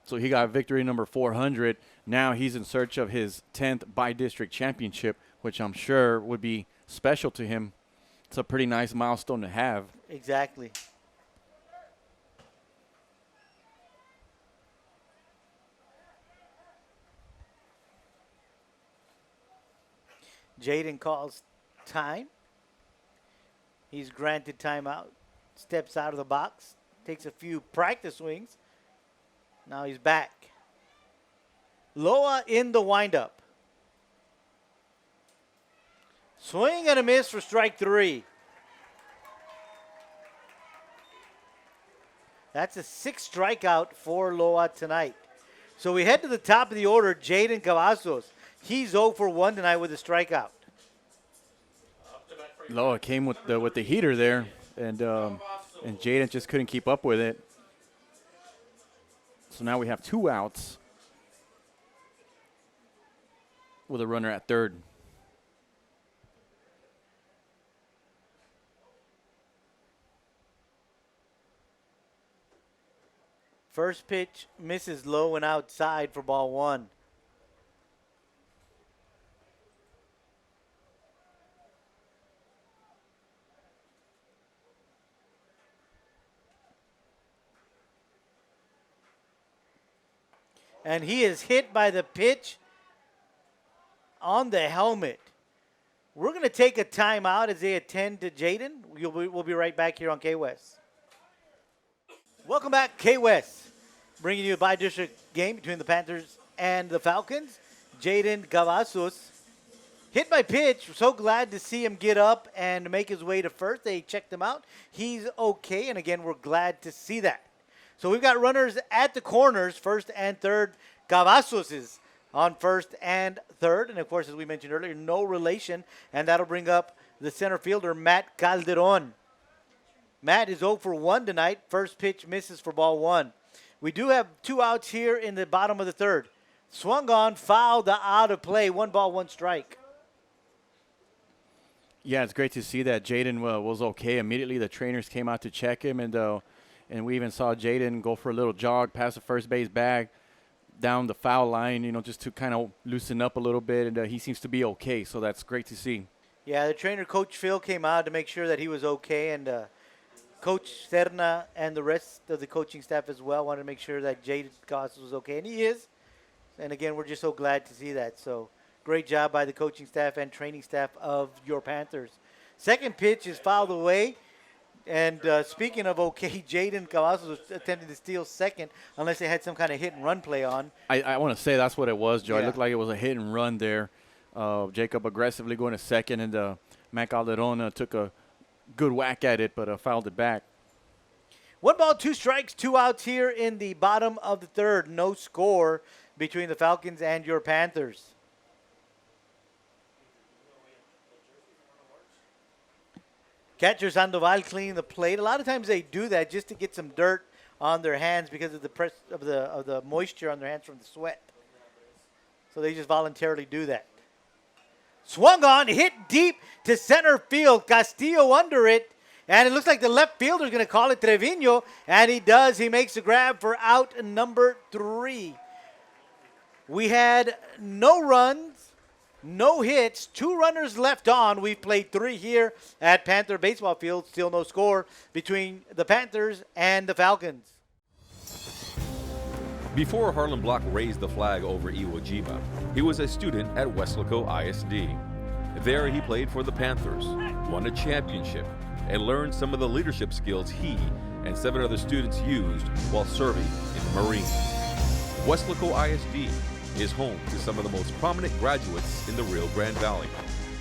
So he got victory number 400. Now he's in search of his 10th by-district championship, which I'm sure would be special to him. It's a pretty nice milestone to have. Exactly. Jaden calls time. He's granted timeout. Steps out of the box. Takes a few practice swings. Now he's back. Loa in the windup. Swing and a miss for strike 3. That's a 6th strikeout for Loa tonight. So we head to the top of the order, Jaden Cavazos. He's 0 for 1 tonight with a strikeout. Loa came with the heater there, and Jaden just couldn't keep up with it. So now we have 2 outs with a runner at third. First pitch misses low and outside for ball 1. And he is hit by the pitch on the helmet. We're going to take a timeout as they attend to Jaden. We'll be right back here on K-West. Welcome back, K-West. Bringing you a bi-district game between the Panthers and the Falcons. Jaden Cavazos hit by pitch. So glad to see him get up and make his way to first. They checked him out. He's okay, and again, we're glad to see that. So we've got runners at the corners, first and third. Cavazos is on first and third. And, of course, as we mentioned earlier, no relation. And that'll bring up the center fielder, Matt Calderon. Matt is 0 for 1 tonight. First pitch misses for ball 1. We do have 2 outs here in the bottom of the third. Swung on, fouled out of play. 1 ball, 1 strike. Yeah, it's great to see that Jaden was okay. Immediately the trainers came out to check him, and we even saw Jaden go for a little jog past the first base bag down the foul line, just to kind of loosen up a little bit, and he seems to be okay, so that's great to see. Yeah, the trainer, Coach Phil, came out to make sure that he was okay, and Coach Serna and the rest of the coaching staff as well wanted to make sure that Jaden Cavazos was okay, and he is. And, again, we're just so glad to see that. So, great job by the coaching staff and training staff of your Panthers. Second pitch is fouled away. And speaking of okay, Jaden Cavazos was attempting to steal second unless they had some kind of hit-and-run play on. I want to say that's what it was, Joe. Yeah. It looked like it was a hit-and-run there. Jacob aggressively going to second, and Matt Calderon took a good whack at it, but fouled it back. 1 ball, 2 strikes, 2 outs here in the bottom of the third. No score between the Falcons and your Panthers. Catcher Sandoval cleaning the plate. A lot of times they do that just to get some dirt on their hands because of the press of the moisture on their hands from the sweat. So they just voluntarily do that. Swung on, hit deep to center field. Castillo under it. And it looks like the left fielder is going to call it Trevino. And he does. He makes the grab for out number 3. We had no runs, no hits, 2 runners left on. We've played 3 here at Panther Baseball Field. Still no score between the Panthers and the Falcons. Before Harlan Block raised the flag over Iwo Jima, he was a student at Weslaco ISD. There he played for the Panthers, won a championship, and learned some of the leadership skills he and 7 other students used while serving in the Marines. Weslaco ISD is home to some of the most prominent graduates in the Rio Grande Valley.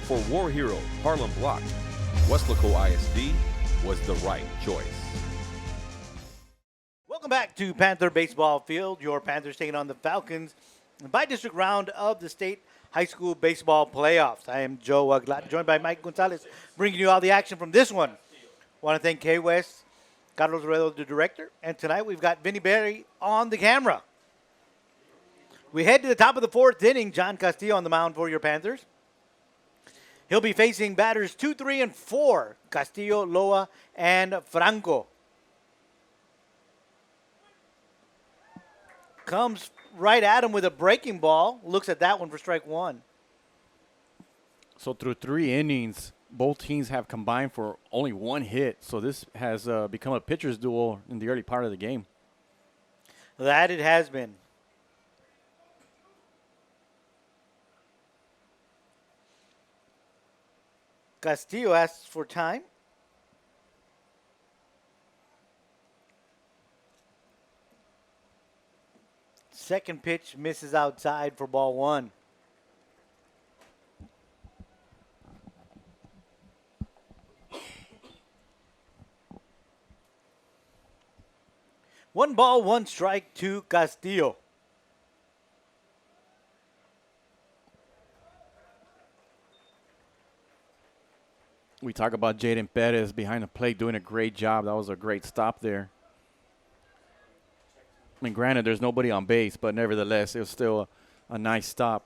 For war hero Harlan Block, Weslaco ISD was the right choice. Welcome back to Panther Baseball Field. Your Panthers taking on the Falcons by district round of the state high school baseball playoffs. I am Joe Aglad, joined by Mike Gonzalez, bringing you all the action from this one. Want to thank K-West, Carlos Redo, the director, and tonight we've got Vinny Berry on the camera. We head to the top of the 4th inning. John Castillo on the mound for your Panthers. He'll be facing batters 2, 3, and 4, Castillo, Loa, and Franco. Comes right at him with a breaking ball. Looks at that one for strike 1. So through 3 innings, both teams have combined for only one hit, so this has become a pitcher's duel in the early part of the game. That it has been. Castillo asks for time. Second pitch misses outside for ball one. One ball, one strike to Castillo. We talk about Jaden Perez behind the plate doing a great job. That was a great stop there. I mean, granted, there's nobody on base, but nevertheless, it was still a nice stop.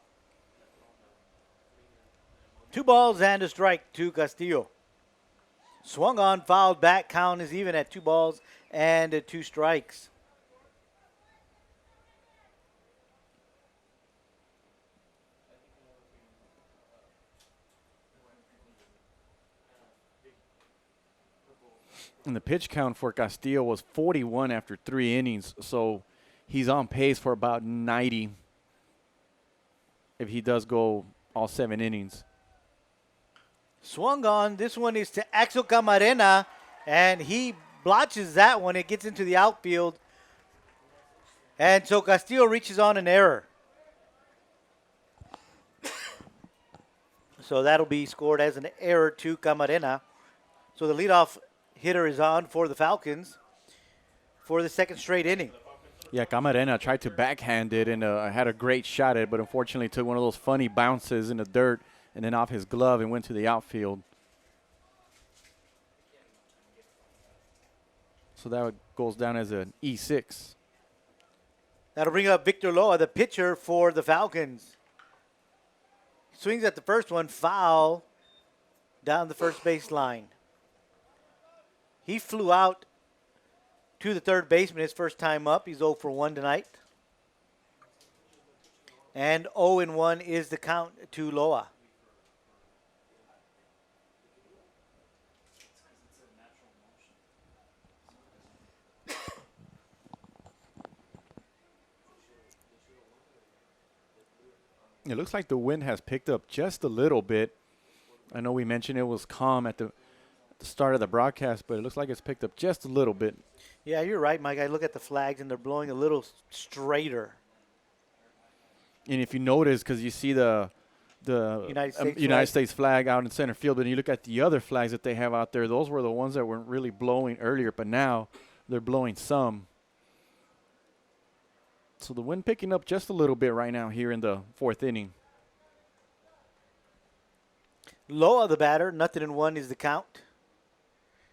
2 balls and a strike to Castillo. Swung on, fouled back. Count is even at 2 balls and 2 strikes. And the pitch count for Castillo was 41 after 3 innings, so he's on pace for about 90 if he does go all 7 innings. Swung on. This one is to Axel Camarena, and he blotches that one. It gets into the outfield. And so Castillo reaches on an error. So that'll be scored as an error to Camarena. So the leadoff hitter is on for the Falcons for the second straight inning. Yeah, Camarena tried to backhand it and had a great shot at it, but unfortunately took one of those funny bounces in the dirt and then off his glove and went to the outfield. So that goes down as an E6. That'll bring up Victor Loa, the pitcher for the Falcons. Swings at the first one, foul down the first base line. He flew out to the third baseman his first time up. He's 0 for 1 tonight. And 0-1 is the count to Loa. It looks like the wind has picked up just a little bit. I know we mentioned it was calm at the start of the broadcast, but it looks like it's picked up just a little bit. Yeah, you're right, Mike. I look at the flags, and they're blowing a little straighter. And if you notice, because you see the United States flag out in center field, but you look at the other flags that they have out there, those were the ones that weren't really blowing earlier, but now they're blowing some. So the wind picking up just a little bit right now here in the 4th inning. Loa, the batter, 0-1 is the count.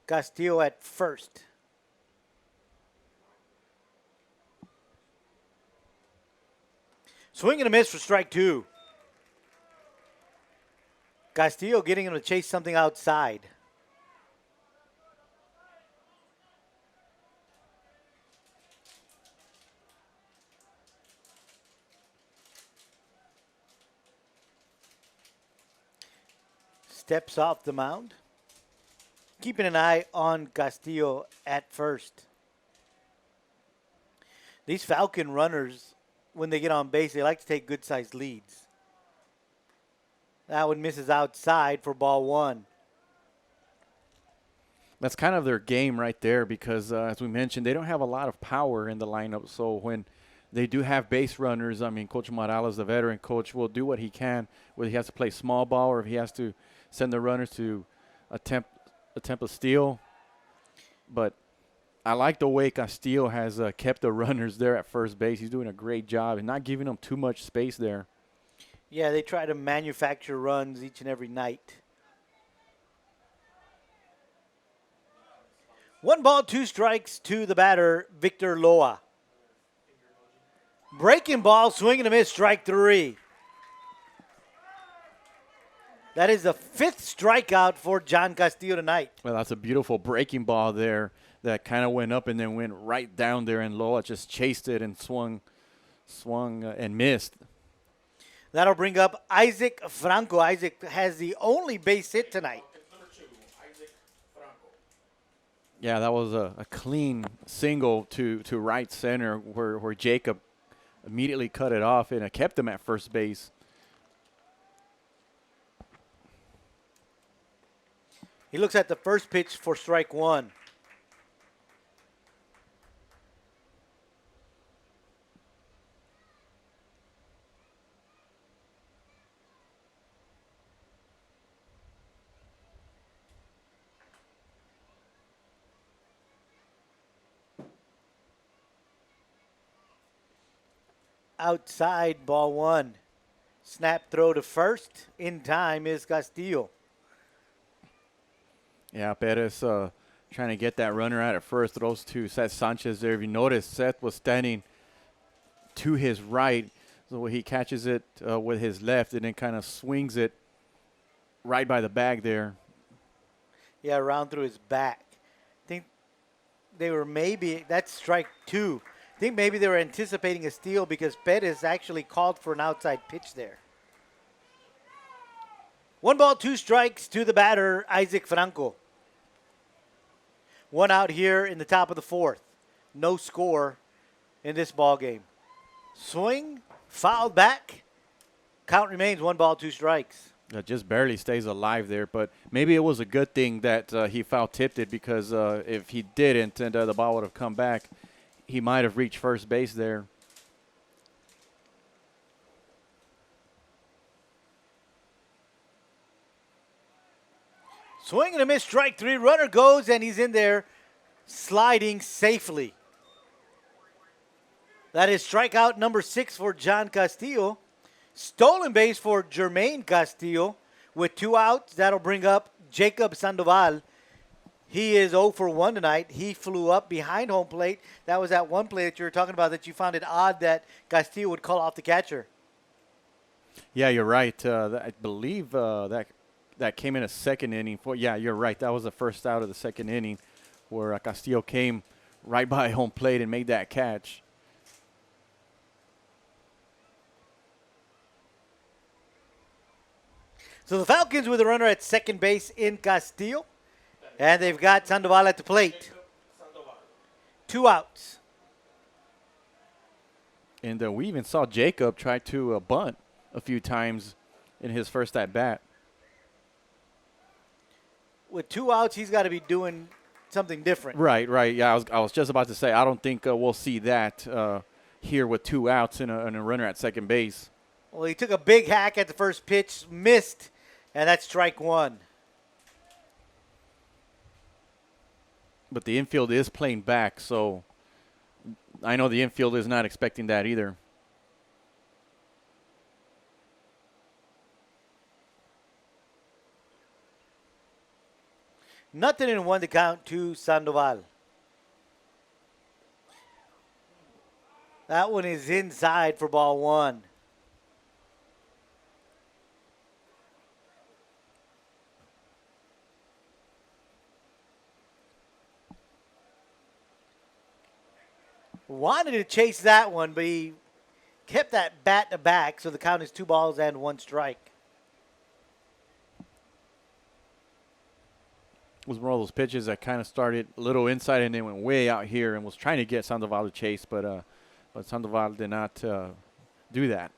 Castillo at first. Swing and a miss for strike 2. Castillo getting him to chase something outside. Steps off the mound. Keeping an eye on Castillo at first. These Falcon runners, when they get on base, they like to take good-sized leads. That one misses outside for ball 1. That's kind of their game right there because, as we mentioned, they don't have a lot of power in the lineup. So when they do have base runners, I mean, Coach Morales, the veteran coach, will do what he can, whether he has to play small ball or if he has to send the runners to attempt a steal. But I like the way Castillo has kept the runners there at first base. He's doing a great job and not giving them too much space there. Yeah, they try to manufacture runs each and every night. 1 ball, 2 strikes to the batter, Victor Loa. Breaking ball, swing and a miss, strike 3. That is the 5th strikeout for John Castillo tonight. Well, that's a beautiful breaking ball there that kind of went up and then went right down there, and Loa just chased it and swung and missed. That'll bring up Isaac Franco. Isaac has the only base hit tonight. Yeah, that was a clean single to right center where Jacob immediately cut it off and it kept him at first base. He looks at the first pitch for strike one. Outside, ball one. Snap throw to first. In time is Castillo. Yeah, Perez trying to get that runner out at first. Throws to Seth Sanchez there. If you notice, Seth was standing to his right. So he catches it with his left and then kind of swings it right by the bag there. Yeah, around through his back. I think they were that's strike two. I think maybe they were anticipating a steal because Perez actually called for an outside pitch there. 1 ball, 2 strikes to the batter, Isaac Franco. 1 out here in the top of the 4th. No score in this ball game. Swing, fouled back. Count remains 1 ball, 2 strikes. Just barely stays alive there, but maybe it was a good thing that he foul tipped it because if he didn't and the ball would have come back, he might have reached first base there. Swing and a miss, strike 3. Runner goes, and he's in there sliding safely. That is strikeout number 6 for John Castillo. Stolen base for Jermaine Castillo. With 2 outs, that'll bring up Jacob Sandoval. He is 0 for 1 tonight. He flew up behind home plate. That was that one play that you were talking about that you found it odd that Castillo would call off the catcher. Yeah, you're right. I believe that came in a second inning. Yeah, you're right. That was the first out of the second inning where Castillo came right by home plate and made that catch. So the Falcons with a runner at second base in Castillo. And they've got Sandoval at the plate. 2 outs. And we even saw Jacob try to bunt a few times in his first at-bat. With 2 outs, he's got to be doing something different. Right. Yeah, I was just about to say, I don't think we'll see that here with 2 outs and a runner at second base. Well, he took a big hack at the first pitch, missed, and that's strike 1. But the infield is playing back, so I know the infield is not expecting that either. Nothing in 1 to count to Sandoval. That one is inside for ball 1. Wanted to chase that one, but he kept that bat to back, so the count is 2 balls and 1 strike. It was one of those pitches that kind of started a little inside and then went way out here and was trying to get Sandoval to chase, but Sandoval did not do that.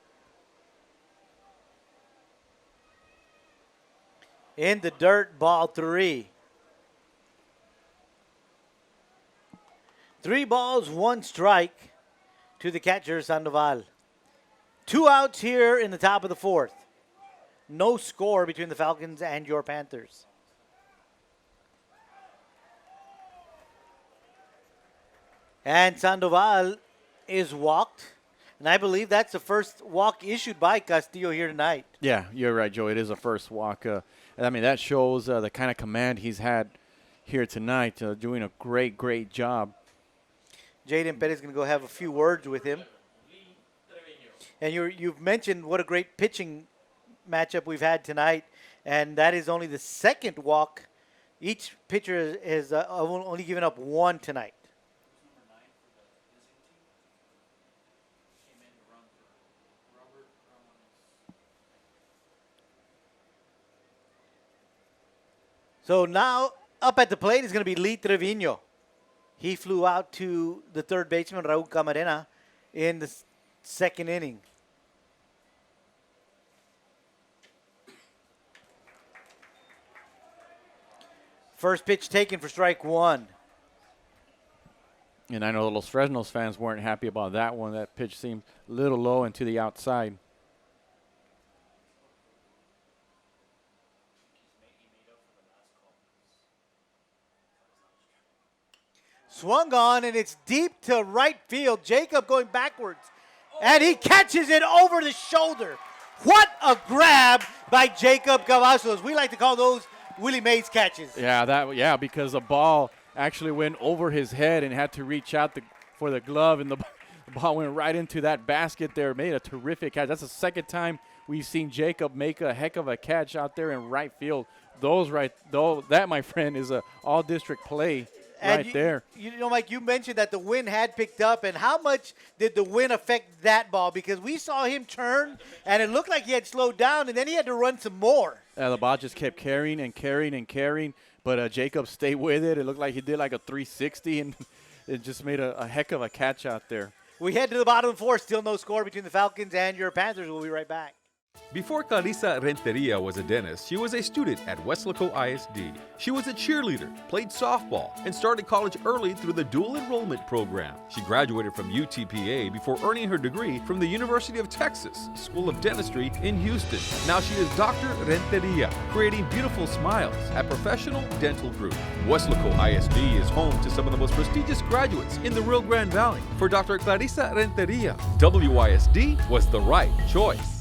In the dirt, ball 3. 3 balls, 1 strike to the catcher, Sandoval. 2 outs here in the top of the 4th. No score between the Falcons and your Panthers. And Sandoval is walked. And I believe that's the first walk issued by Castillo here tonight. Yeah, you're right, Joe. It is a first walk. I mean, that shows the kind of command he's had here tonight, doing a great job. Jaden Pettit is going to go have a few words with him. And you've mentioned what a great pitching matchup we've had tonight, and that is only the second walk. Each pitcher has only given up 1 tonight. So now Up at the plate is going to be Lee Trevino. He flew out to the third baseman, Raul Camarena, in the second inning. First pitch taken for strike one. And I know Los Fresnos fans weren't happy about that one. That pitch seemed a little low and to the outside. Swung on, and it's deep to right field. Jacob going backwards, and he catches it over the shoulder. What a grab by Jacob Cavazos. We like to call those Willie Mays catches. Yeah, because the ball actually went over his head and had to reach out for the glove, and the ball went right into that basket there. Made a terrific catch. That's the second time we've seen Jacob make a heck of a catch out there in right field. That, my friend, is a all-district play. And there. You know, Mike, you mentioned that the wind had picked up, and how much did the wind affect that ball? Because we saw him turn, and it looked like he had slowed down, and then he had to run some more. The ball just kept carrying and carrying and carrying, but Jacob stayed with it. It looked like he did like a 360, and it just made a heck of a catch out there. We head to the bottom four. Still no score between the Falcons and your Panthers. We'll be right back. Before Clarissa Renteria was a dentist, she was a student at Weslaco ISD. She was a cheerleader, played softball, and started college early through the dual enrollment program. She graduated from UTPA before earning her degree from the University of Texas School of Dentistry in Houston. Now she is Dr. Renteria, creating beautiful smiles at Professional Dental Group. Weslaco ISD is home to some of the most prestigious graduates in the Rio Grande Valley. For Dr. Clarissa Renteria, WISD was the right choice.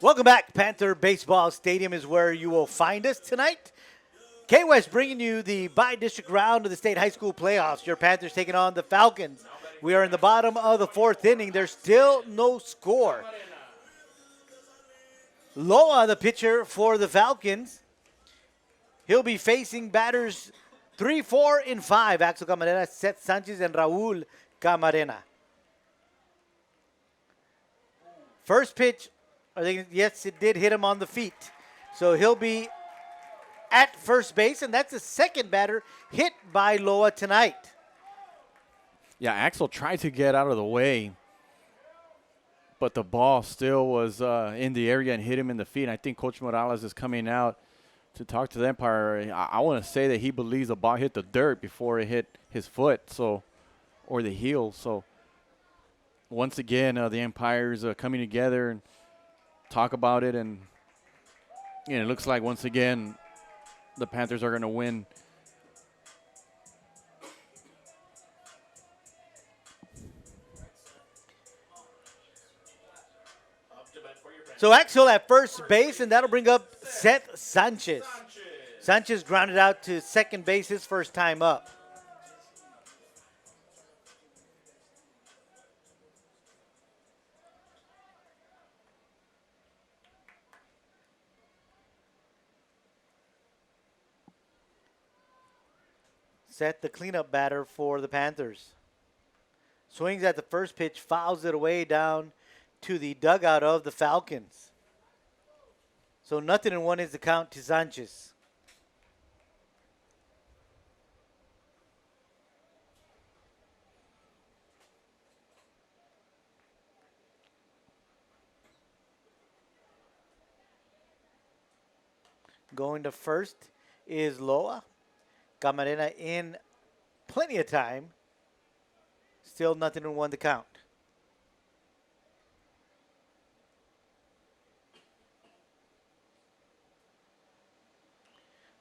Welcome back. Panther Baseball Stadium is where you will find us tonight. K-West bringing you the by-district round of the state high school playoffs. Your Panthers taking on the Falcons. We are in the bottom of the fourth inning. There's still no score. Loa, the pitcher for the Falcons. He'll be facing batters 3, 4, and 5. Axel Camarena, Seth Sanchez, and Raul Camarena. First pitch. Yes, it did hit him on the feet. So he'll be at first base, and that's the second batter hit by Loa tonight. Yeah, Axel tried to get out of the way, but the ball still was in the area and hit him in the feet. And I think Coach Morales is coming out to talk to the umpire. I want to say that he believes the ball hit the dirt before it hit his foot, or the heel. So once again, the umpires are coming together and talk about it, and it looks like once again the Panthers are going to win. So Axel at first base, and that'll bring up Seth Sanchez. Sanchez grounded out to second base his first time up. Seth, the cleanup batter for the Panthers. Swings at the first pitch, fouls it away down to the dugout of the Falcons. So 0-1 is the count to Sanchez. Going to first is Loa. Camarena in plenty of time. Still 0-1 the count.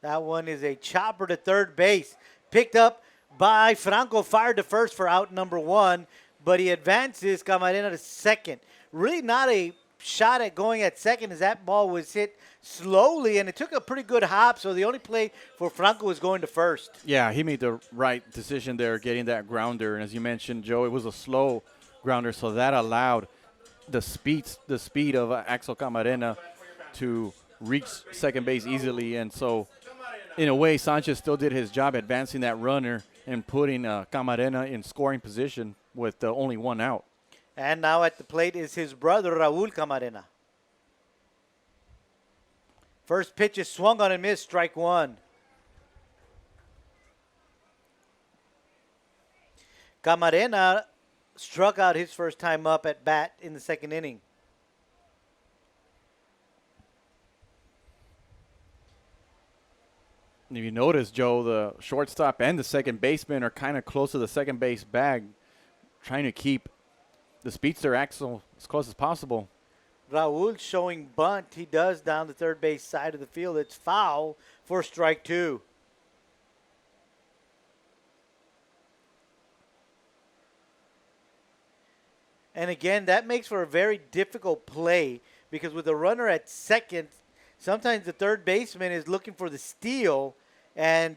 That one is a chopper to third base. Picked up by Franco, fired to first for out number 1, but he advances Camarena to second. Really not a shot at going at second, as that ball was hit slowly, and it took a pretty good hop, so the only play for Franco was going to first. Yeah, he made the right decision there, getting that grounder. And as you mentioned, Joe, it was a slow grounder, so that allowed the speed of Axel Camarena to reach second base easily. And so, in a way, Sanchez still did his job advancing that runner and putting Camarena in scoring position with only one out. And now at the plate is his brother, Raul Camarena. First pitch is swung on and missed, strike 1. Camarena struck out his first time up at bat in the second inning. If you notice, Joe, the shortstop and the second baseman are kind of close to the second base bag, trying to keep the speedster axle as close as possible. Raul showing bunt. He does down the third base side of the field. It's foul for strike two. And again, that makes for a very difficult play because with a runner at second, sometimes the third baseman is looking for the steal and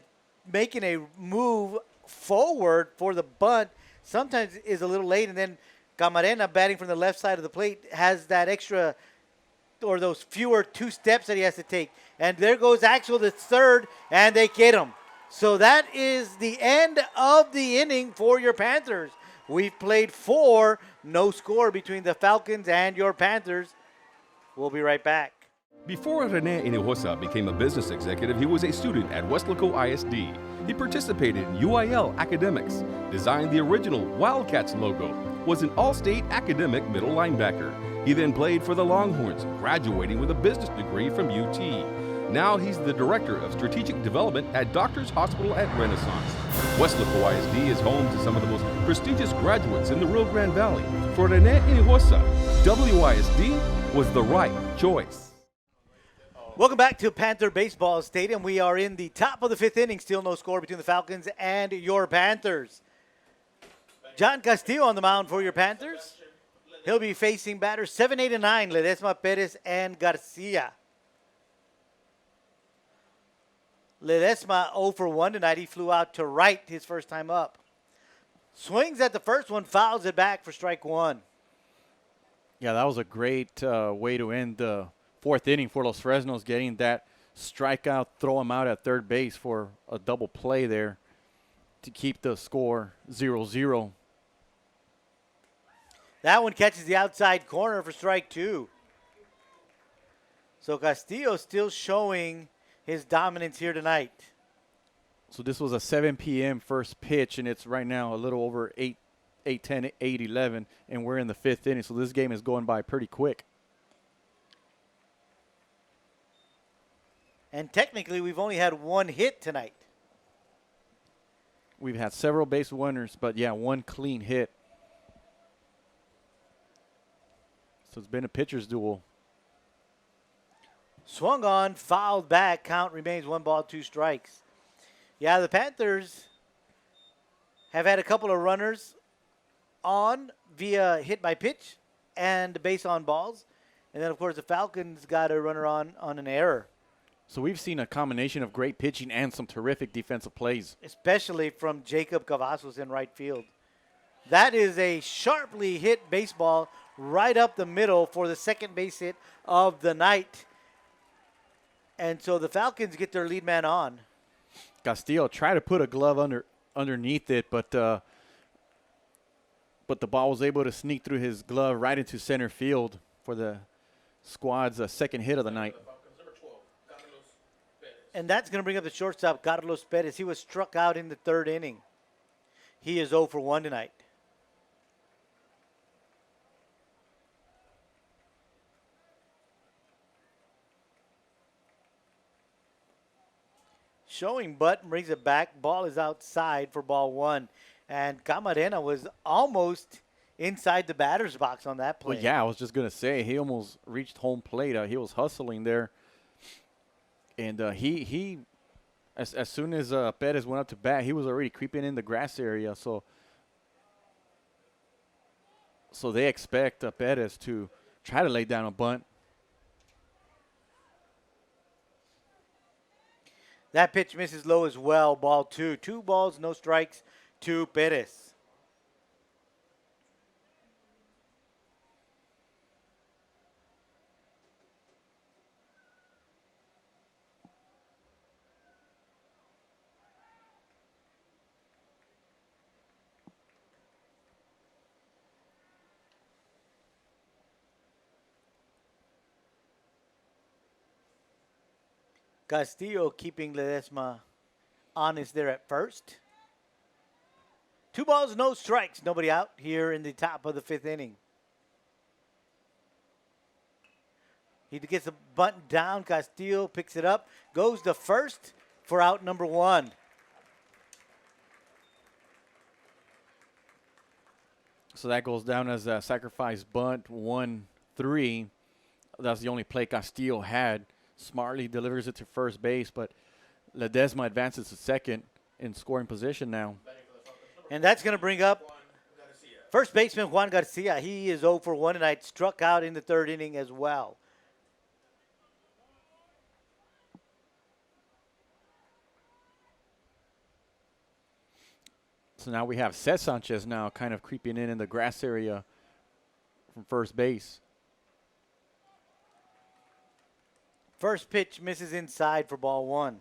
making a move forward for the bunt sometimes is a little late. And then Camarena, batting from the left side of the plate, has that extra or those fewer 2 steps that he has to take. And there goes Axel to third, and they get him. So that is the end of the inning for your Panthers. We've played 4, no score between the Falcons and your Panthers. We'll be right back. Before Rene Hinojosa became a business executive, he was a student at Weslaco ISD. He participated in UIL academics, designed the original Wildcats logo, was an all-state academic middle linebacker. He then played for the Longhorns, graduating with a business degree from UT. Now he's the Director of Strategic Development at Doctors Hospital at Renaissance. Weslaco ISD is home to some of the most prestigious graduates in the Rio Grande Valley. For Rene Hinojosa, WISD was the right choice. Welcome back to Panther Baseball Stadium. We are in the top of the 5th inning. Still no score between the Falcons and your Panthers. John Castillo on the mound for your Panthers. He'll be facing batters 7, 8, and 9, Ledesma, Perez, and Garcia. Ledesma 0 for 1 tonight. He flew out to right his first time up. Swings at the first one, fouls it back for strike 1. Yeah, that was a great way to end the 4th inning for Los Fresnos, getting that strikeout, throw him out at third base for a double play there to keep the score 0-0. That one catches the outside corner for strike 2. So Castillo still showing his dominance here tonight. So this was a 7 p.m. first pitch, and it's right now a little over 8:10, 8:11, and we're in the 5th inning. So this game is going by pretty quick. And technically, we've only had 1 hit tonight. We've had several base runners, but yeah, 1 clean hit. So it's been a pitcher's duel. Swung on, fouled back. Count remains 1 ball, 2 strikes. Yeah, the Panthers have had a couple of runners on via hit by pitch and base on balls. And then, of course, the Falcons got a runner on an error. So we've seen a combination of great pitching and some terrific defensive plays. Especially from Jacob Cavazos in right field. That is a sharply hit baseball right up the middle for the second base hit of the night. And so the Falcons get their lead man on. Castillo tried to put a glove underneath it, but the ball was able to sneak through his glove right into center field for the squad's second hit of the night. And that's going to bring up the shortstop, Carlos Perez. He was struck out in the 3rd inning. He is 0 for 1 tonight. Showing butt, brings it back. Ball is outside for ball 1. And Camarena was almost inside the batter's box on that play. Well, yeah, I was just going to say, he almost reached home plate. He was hustling there. And he as soon as Perez went up to bat, he was already creeping in the grass area. So they expect Perez to try to lay down a bunt. That pitch misses low as well, ball 2. 2 balls, no strikes to Perez. Castillo keeping Ledesma honest there at first. 2 balls, no strikes. Nobody out here in the top of the 5th inning. He gets the bunt down. Castillo picks it up, goes to first for out number 1. So that goes down as a sacrifice bunt, 1-3. That's the only play Castillo had. Smartly delivers it to first base, but Ledesma advances to second in scoring position now. And that's going to bring up first baseman Juan Garcia. He is 0 for 1 tonight, struck out in the 3rd inning as well. So now we have Seth Sanchez now kind of creeping in the grass area from first base. First pitch misses inside for ball 1.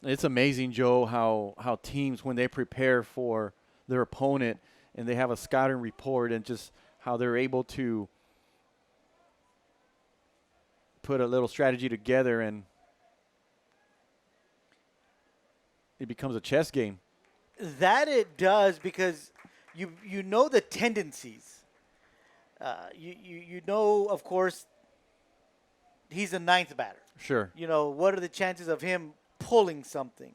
It's amazing, Joe, how teams, when they prepare for their opponent and they have a scouting report and just how they're able to put a little strategy together and it becomes a chess game. That it does, because you know the tendencies. You know, of course, he's a 9th batter. Sure. You know, what are the chances of him pulling something?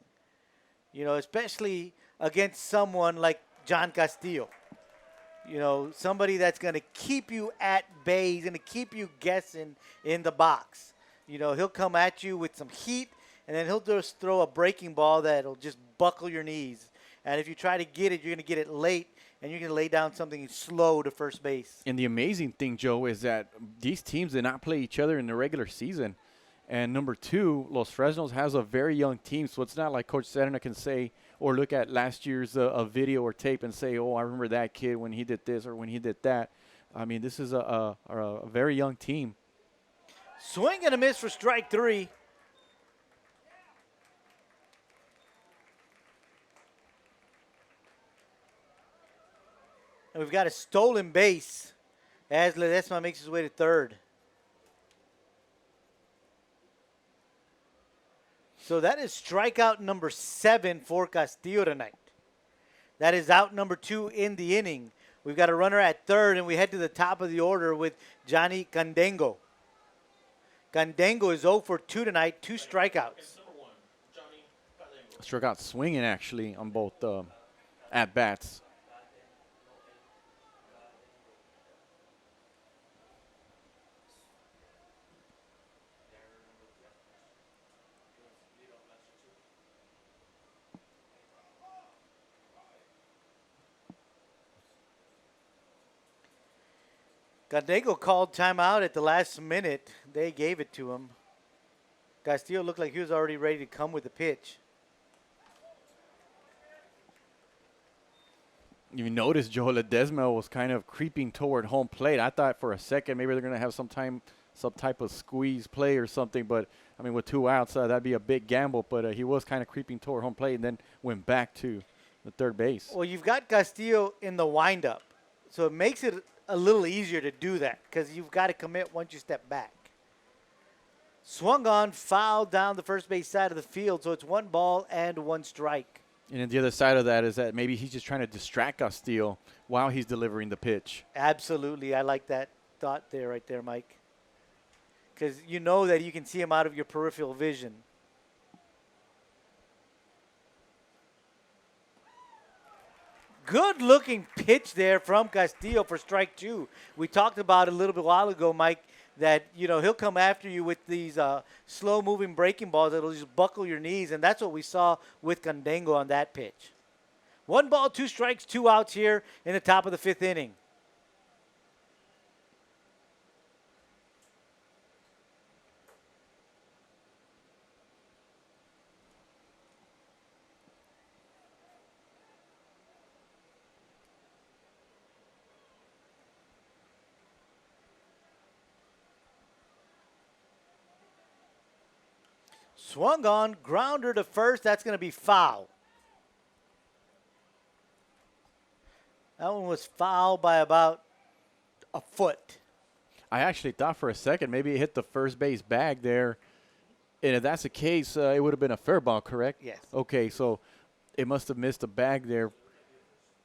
You know, especially against someone like John Castillo. You know, somebody that's going to keep you at bay. He's going to keep you guessing in the box. You know, he'll come at you with some heat, and then he'll just throw a breaking ball that'll just buckle your knees. And if you try to get it, you're going to get it late, and you're going to lay down something slow to first base. And the amazing thing, Joe, is that these teams did not play each other in the regular season. And number 2, Los Fresnos has a very young team, so it's not like Coach Serna can say or look at last year's a video or tape and say, oh, I remember that kid when he did this or when he did that. I mean, this is a very young team. Swing and a miss for strike 3. And we've got a stolen base as Ledesma makes his way to 3rd. So that is strikeout number 7 for Castillo tonight. That is out number 2 in the inning. We've got a runner at 3rd, and we head to the top of the order with Johnny Candango. Candango is 0 for 2 tonight, 2 strikeouts. Struck out swinging, actually, on both at-bats. Candango called timeout at the last minute. They gave it to him. Castillo looked like he was already ready to come with the pitch. You notice Joe Ledesma was kind of creeping toward home plate. I thought for a second maybe they're going to have some type of squeeze play or something. But, I mean, with 2 outs, that'd be a big gamble. But he was kind of creeping toward home plate and then went back to the 3rd base. Well, you've got Castillo in the windup, so it makes it a little easier to do that because you've got to commit once you step back. Swung on, fouled down the first base side of the field, so it's 1 ball and 1 strike. And then the other side of that is that maybe he's just trying to distract Castillo while he's delivering the pitch. Absolutely. I like that thought there, right there, Mike. Because you know that you can see him out of your peripheral vision. Good looking pitch there from Castillo for strike 2. We talked about a little bit while ago, Mike, that, you know, he'll come after you with these slow-moving breaking balls that'll just buckle your knees, and that's what we saw with Candango on that pitch. 1 ball, 2 strikes, 2 outs here in the top of the 5th inning. Swung on, grounder to first. That's going to be foul. That one was foul by about a foot. I actually thought for a second maybe it hit the first base bag there. And if that's the case, it would have been a fair ball, correct? Yes. Okay, so it must have missed a bag there.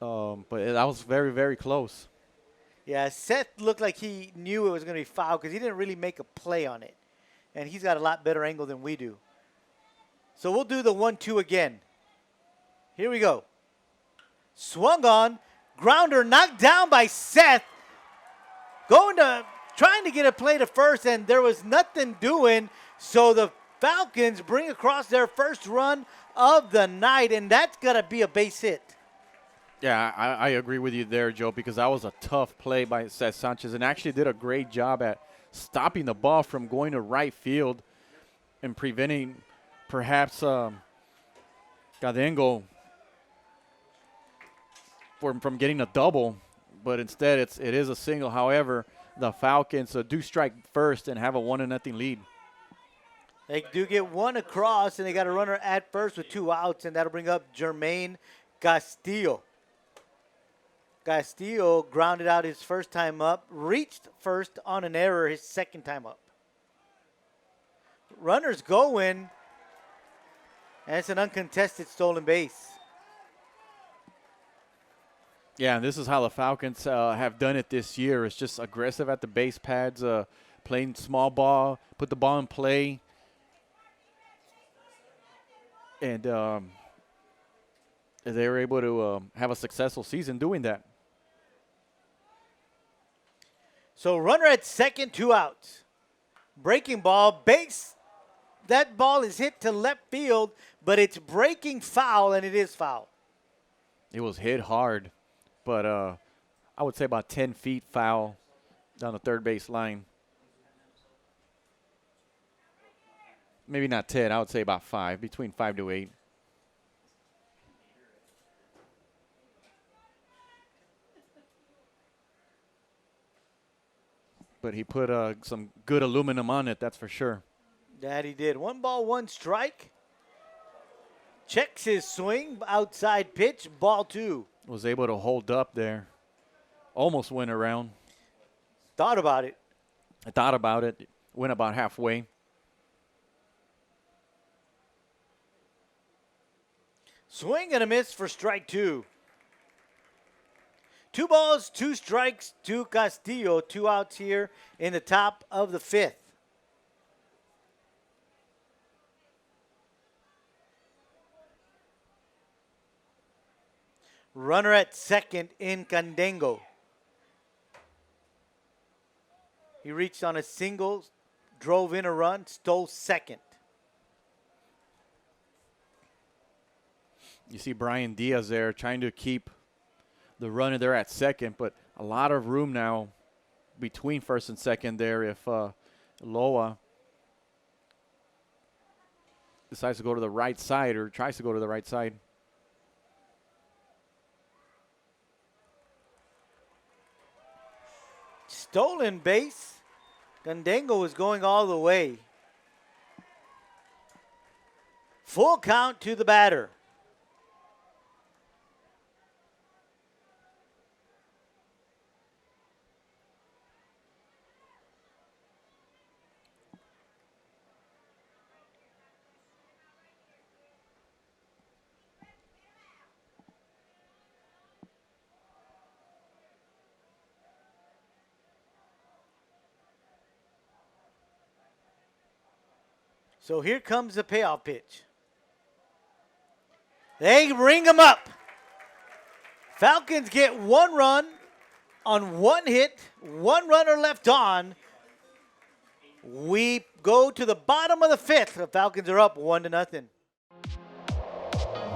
But that was very, very close. Yeah, Seth looked like he knew it was going to be foul because he didn't really make a play on it. And he's got a lot better angle than we do. So we'll do the 1-2 again. Here we go. Swung on. Grounder knocked down by Seth. Trying to get a play to first, and there was nothing doing. So the Falcons bring across their first run of the night, and that's going to be a base hit. Yeah, I agree with you there, Joe, because that was a tough play by Seth Sanchez and actually did a great job at stopping the ball from going to right field and preventing perhaps Gadengo from getting a double, but instead it is a single. However, the Falcons do strike first and have a 1-0 lead. They do get one across, and they got a runner at first with 2 outs, and that'll bring up Jermaine Castillo. Castillo grounded out his first time up, reached first on an error his second time up. Runners going, and it's an uncontested stolen base. Yeah, and this is how the Falcons have done it this year. It's just aggressive at the base pads, playing small ball, put the ball in play. And they were able to have a successful season doing that. So runner at second, 2 outs. Breaking ball, base. That ball is hit to left field, but it's breaking foul, and it is foul. It was hit hard, but I would say about 10 feet foul down the third base line. Maybe not 10, I would say about 5, between 5 to 8. But he put some good aluminum on it, that's for sure. That he did. 1 ball, 1 strike. Checks his swing, outside pitch, ball 2. Was able to hold up there. Almost went around. Thought about it. I thought about it. Went about halfway. Swing and a miss for strike 2. 2 balls, 2 strikes to Castillo. 2 outs here in the top of the 5th. Runner at second in Candengo. He reached on a single, drove in a run, stole second. You see Brian Diaz there trying to keep the runner there at second, but a lot of room now between first and second there if Loa decides to go to the right side or tries to go to the right side. Stolen base. Candengo is going all the way. Full count to the batter. So here comes the payoff pitch. They ring him up. Falcons get 1 run on 1 hit, 1 runner left on. We go to the bottom of the 5th. The Falcons are up 1-0.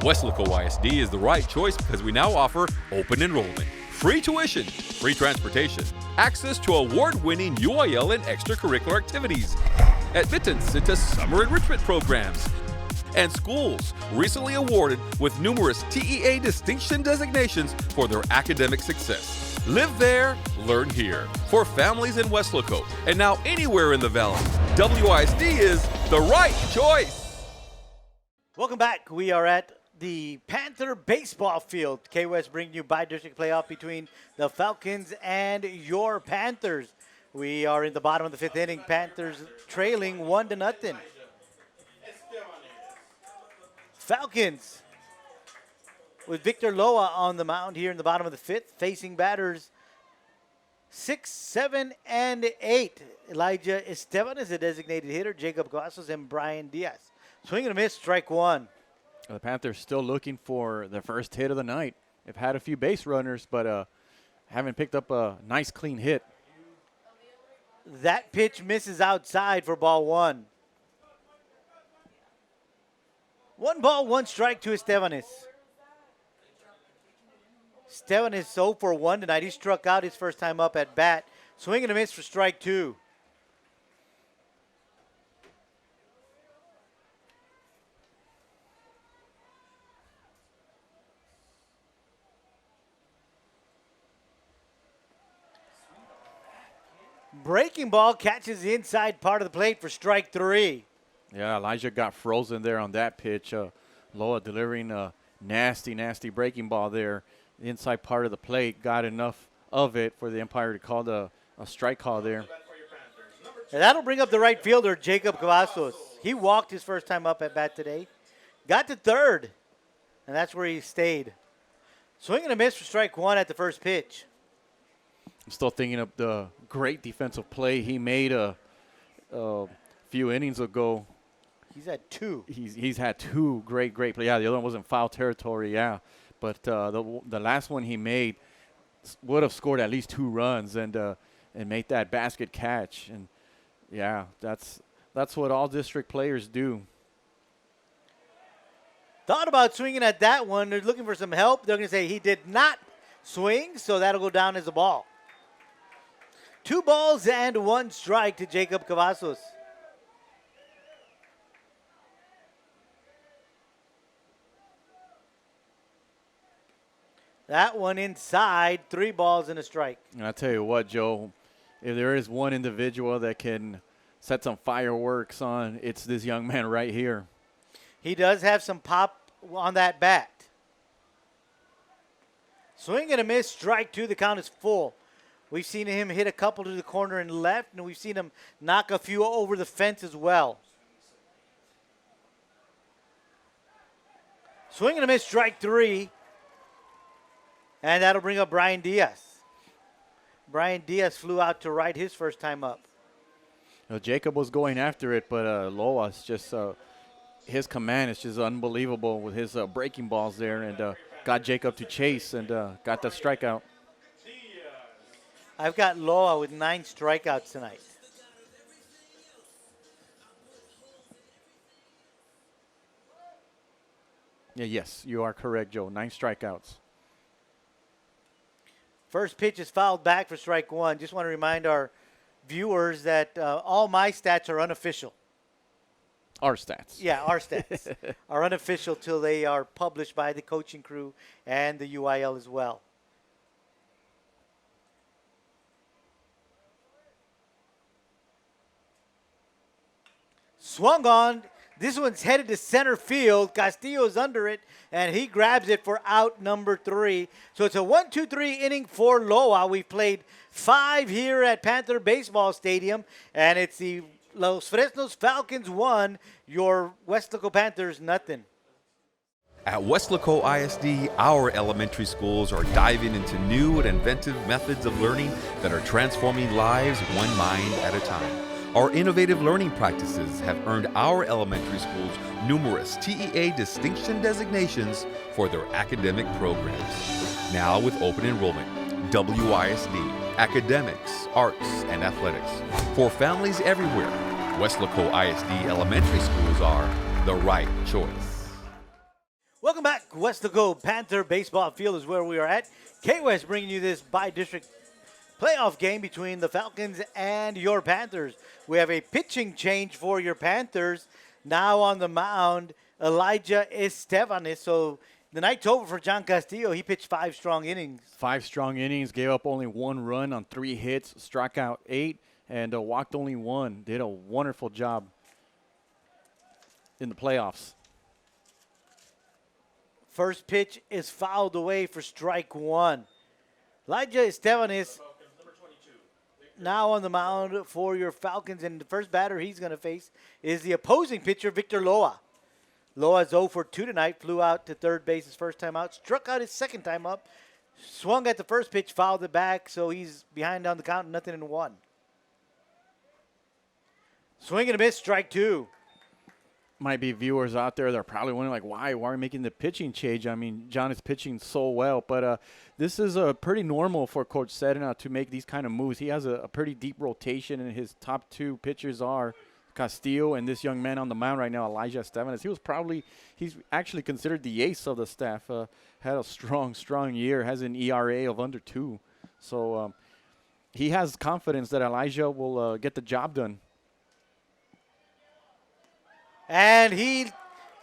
Weslaco ISD is the right choice because we now offer open enrollment, free tuition, free transportation, access to award-winning UIL and extracurricular activities, admittance into summer enrichment programs, and schools recently awarded with numerous TEA distinction designations for their academic success. Live there, learn here. For families in Weslaco and now anywhere in the valley, WISD is the right choice. Welcome back. We are at the Panther baseball field. K-West bringing you bi-district playoff between the Falcons and your Panthers. We are in the bottom of the 5th inning. Panthers trailing 1-0. Falcons with Victor Loa on the mound here in the bottom of the fifth, facing batters 6, 7, and 8. Elijah Esteban is a designated hitter, Jacob Cavazos, and Brian Diaz. Swing and a miss, strike one. The Panthers still looking for their first hit of the night. They've had a few base runners, but haven't picked up a nice clean hit. That pitch misses outside for ball one. 1 ball, 1 strike to Estebanes. Estebanes 0 for 1 tonight. He struck out his first time up at bat. Swing and a miss for strike two. Breaking ball catches the inside part of the plate for strike three. Yeah, Elijah got frozen there on that pitch. Loa delivering a nasty, nasty breaking ball there. The inside part of the plate, got enough of it for the umpire to call a strike call there. And that'll bring up the right fielder, Jacob Cavazos. He walked his first time up at bat today. Got to third, and that's where he stayed. Swing and a miss for strike one at the first pitch. I'm still thinking of the great defensive play he made a few innings ago. He's at two. He's had two great plays. Yeah, the other one was in foul territory, yeah. But the last one he made would have scored at least 2 runs and made that basket catch. And, yeah, that's what all district players do. Thought about swinging at that one. They're looking for some help. They're going to say he did not swing, so that'll go down as a ball. 2 balls and 1 strike to Jacob Cavazos. That one inside, 3 balls and a strike. And I tell you what, Joe, if there is one individual that can set some fireworks on, it's this young man right here. He does have some pop on that bat. Swing and a miss, strike 2. The count is full. We've seen him hit a couple to the corner and left, and we've seen him knock a few over the fence as well. Swing and a miss, strike 3. And that'll bring up Brian Diaz. Brian Diaz flew out to right his first time up. Jacob was going after it, but Loa's just his command is just unbelievable with his breaking balls there, and got Jacob to chase and got the strikeout. I've got Loa with 9 strikeouts tonight. Yeah, yes, you are correct, Joe. 9 strikeouts. First pitch is fouled back for strike 1. Just want to remind our viewers that all my stats are unofficial. Our stats. Yeah, our stats are unofficial till they are published by the coaching crew and the UIL as well. Swung on. This one's headed to center field. Castillo's under it, and he grabs it for out number 3. So it's a 1-2-3 inning for Loa. We've played 5 here at Panther Baseball Stadium, and it's the Los Fresnos Falcons 1, your Weslaco Panthers nothing. At Weslaco ISD, our elementary schools are diving into new and inventive methods of learning that are transforming lives one mind at a time. Our innovative learning practices have earned our elementary schools numerous TEA distinction designations for their academic programs. Now with open enrollment, WISD, academics, arts, and athletics. For families everywhere, Weslaco ISD elementary schools are the right choice. Welcome back. Weslaco Panther Baseball Field is where we are at. K-West bringing you this by-district playoff game between the Falcons and your Panthers. We have a pitching change for your Panthers. Now on the mound, Elijah Estebanes. So the night's over for John Castillo. He pitched 5 strong innings. 5 strong innings, gave up only 1 run on 3 hits, struck out 8, and walked only 1. Did a wonderful job in the playoffs. First pitch is fouled away for strike 1. Elijah Estebanes now on the mound for your Falcons, and the first batter he's going to face is the opposing pitcher, Victor Loa. Loa's 0 for 2 tonight. Flew out to third base his first time out. Struck out his second time up. Swung at the first pitch, fouled it back, so he's behind on the count, 0-1. Swing and a miss, strike 2. Might be viewers out there that are probably wondering, like, why are we making the pitching change? I mean, John is pitching so well, but this is pretty normal for Coach Sedena to make these kind of moves. He has a pretty deep rotation, and his top 2 pitchers are Castillo and this young man on the mound right now, Elijah Estevanes. He's actually considered the ace of the staff. Had a strong year, has an ERA of under 2. So he has confidence that Elijah will get the job done. And he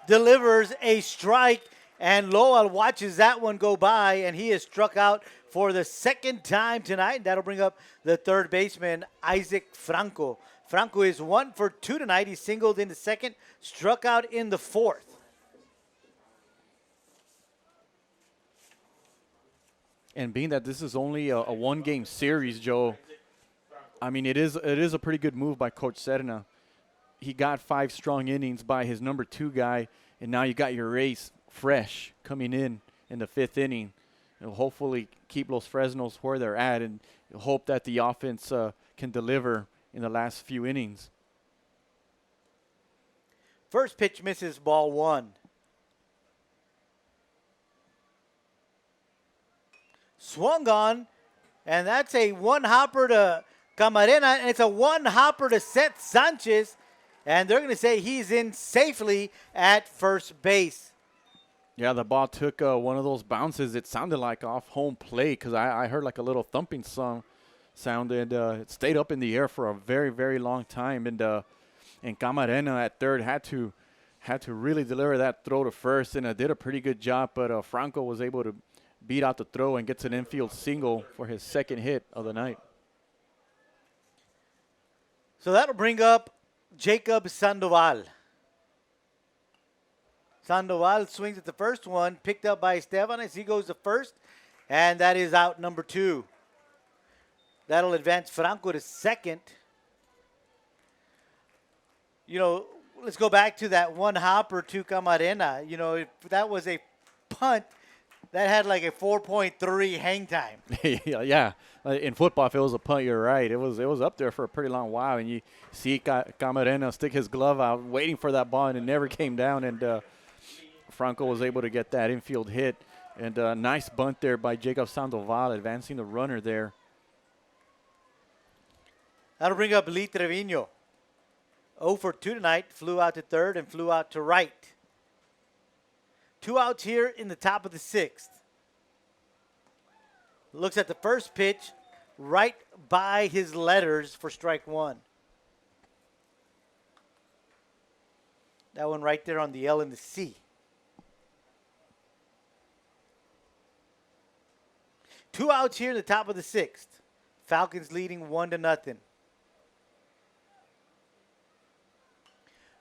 delivers a strike, and Loa watches that one go by, and he is struck out for the second time tonight. And that'll bring up the third baseman, Isaac Franco. Franco is 1 for 2 tonight. He singled in the second, struck out in the fourth. And being that this is only a one-game series, Joe, I mean, it is a pretty good move by Coach Sedena. He got 5 strong innings by his number 2 guy, and now you got your ace fresh coming in the 5th inning. It'll hopefully keep Los Fresnos where they're at, and hope that the offense can deliver in the last few innings. First pitch misses, ball 1. Swung on, and that's a one-hopper to Camarena, and it's a one-hopper to Seth Sanchez. And they're going to say he's in safely at first base. Yeah, the ball took one of those bounces. It sounded like off home plate because I heard like a little thumping sound, and it stayed up in the air for a very, very long time. And Camarena at third had to really deliver that throw to first, and did a pretty good job. But Franco was able to beat out the throw and gets an infield single for his second hit of the night. So that'll bring up Jacob Sandoval. Sandoval swings at the first one, picked up by Estevanes. He goes to first, and that is out number 2. That'll advance Franco to second. You know, let's go back to that one hopper to Camarena. You know, if that was a punt, that had like a 4.3 hang time. Yeah. In football, if it was a punt, you're right. It was up there for a pretty long while, and you see Camarena stick his glove out, waiting for that ball, and it never came down. And Franco was able to get that infield hit, and a nice bunt there by Jacob Sandoval, advancing the runner there. That'll bring up Lee Trevino. 0 for 2 tonight. Flew out to third and flew out to right. 2 outs here in the top of the 6th. Looks at the first pitch, right by his letters for strike 1. That one right there on the L and the C. 2 outs here in the top of the 6th. Falcons leading 1-0.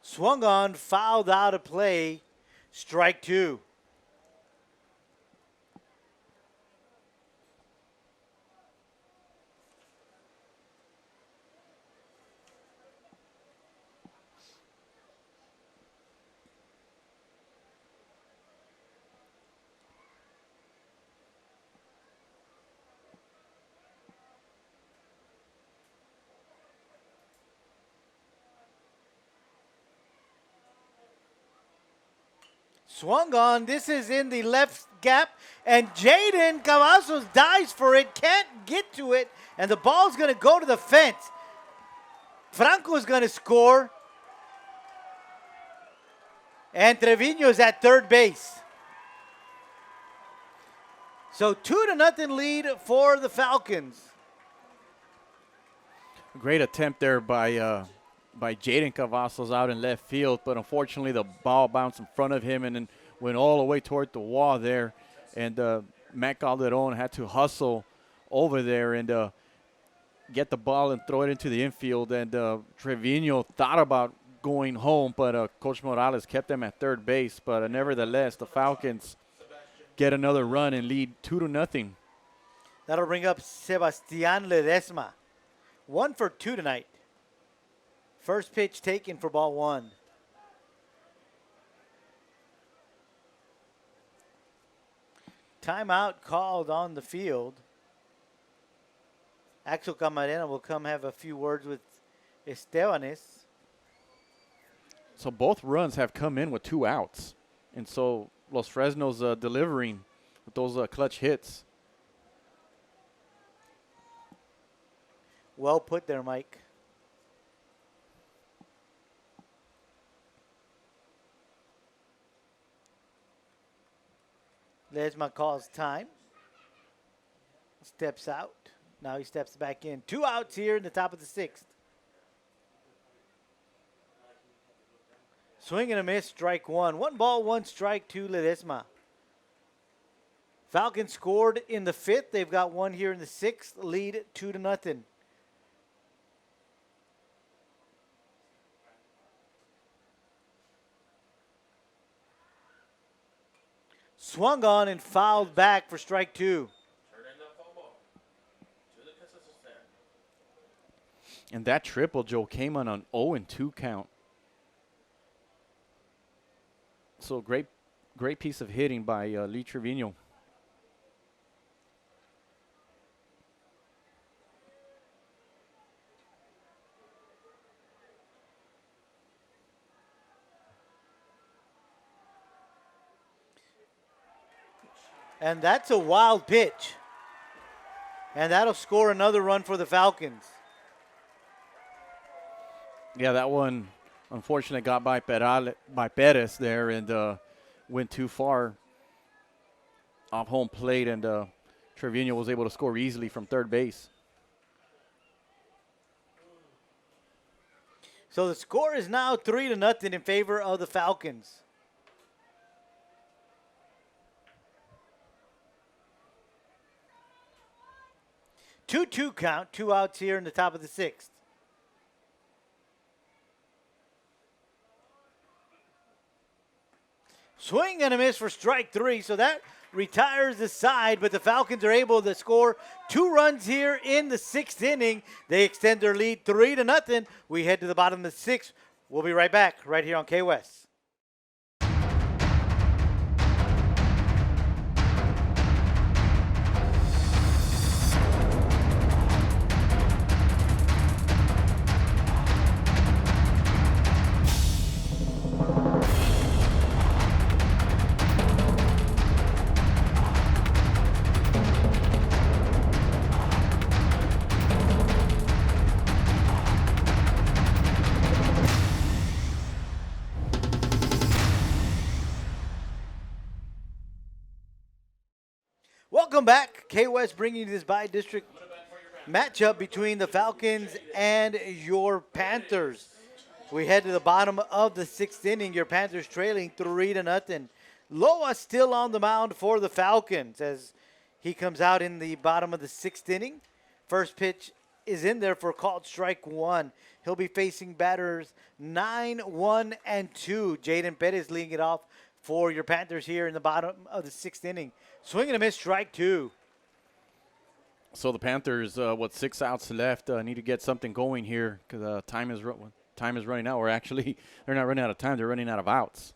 Swung on, fouled out of play, strike 2. Swung on. This is in the left gap. And Jaden Cavazos dives for it. Can't get to it. And the ball's going to go to the fence. Franco's going to score. And Trevino's at third base. So 2-0 lead for the Falcons. Great attempt there by Jaden Cavazos out in left field, but unfortunately the ball bounced in front of him and then went all the way toward the wall there. And Matt Calderon had to hustle over there and get the ball and throw it into the infield. And Trevino thought about going home, but Coach Morales kept him at third base. But nevertheless, the Falcons get another run and lead 2-0. That'll bring up Sebastian Ledesma. 1 for 2 tonight. First pitch taken for ball 1. Timeout called on the field. Axel Camarena will come have a few words with Estebanes. So both runs have come in with 2 outs. And so Los Fresnos delivering with those clutch hits. Well put there, Mike. Ledesma calls time. Steps out. Now he steps back in. 2 outs here in the top of the 6th. Swing and a miss, strike 1. 1 ball, 1 strike to Ledesma. Falcons scored in the 5th. They've got 1 here in the 6th. Lead 2-0. Swung on and fouled back for strike 2. And that triple, Joe, came on an 0-2 count. So great piece of hitting by Lee Trevino. And that's a wild pitch. And that'll score another run for the Falcons. Yeah, that one, unfortunately, got by Perez there and went too far off home plate, and Trevino was able to score easily from third base. So the score is now 3-0 in favor of the Falcons. Two count, 2 outs here in the top of the 6th. Swing and a miss for strike 3, so that retires the side, but the Falcons are able to score 2 runs here in the 6th inning. They extend their lead 3-0. We head to the bottom of the 6th. We'll be right back right here on K-West. Welcome back. K-West bringing you this bi-district matchup between the Falcons and your Panthers. We head to the bottom of the 6th inning. Your Panthers trailing 3-0. Loa still on the mound for the Falcons as he comes out in the bottom of the 6th inning. First pitch is in there for called strike 1. He'll be facing batters 9, 1, and 2. Jaden Perez leading it off for your Panthers here in the bottom of the 6th inning. Swing and a miss, strike 2. So the Panthers, 6 outs left, need to get something going here because time is running out. Or actually, they're not running out of time. They're running out of outs.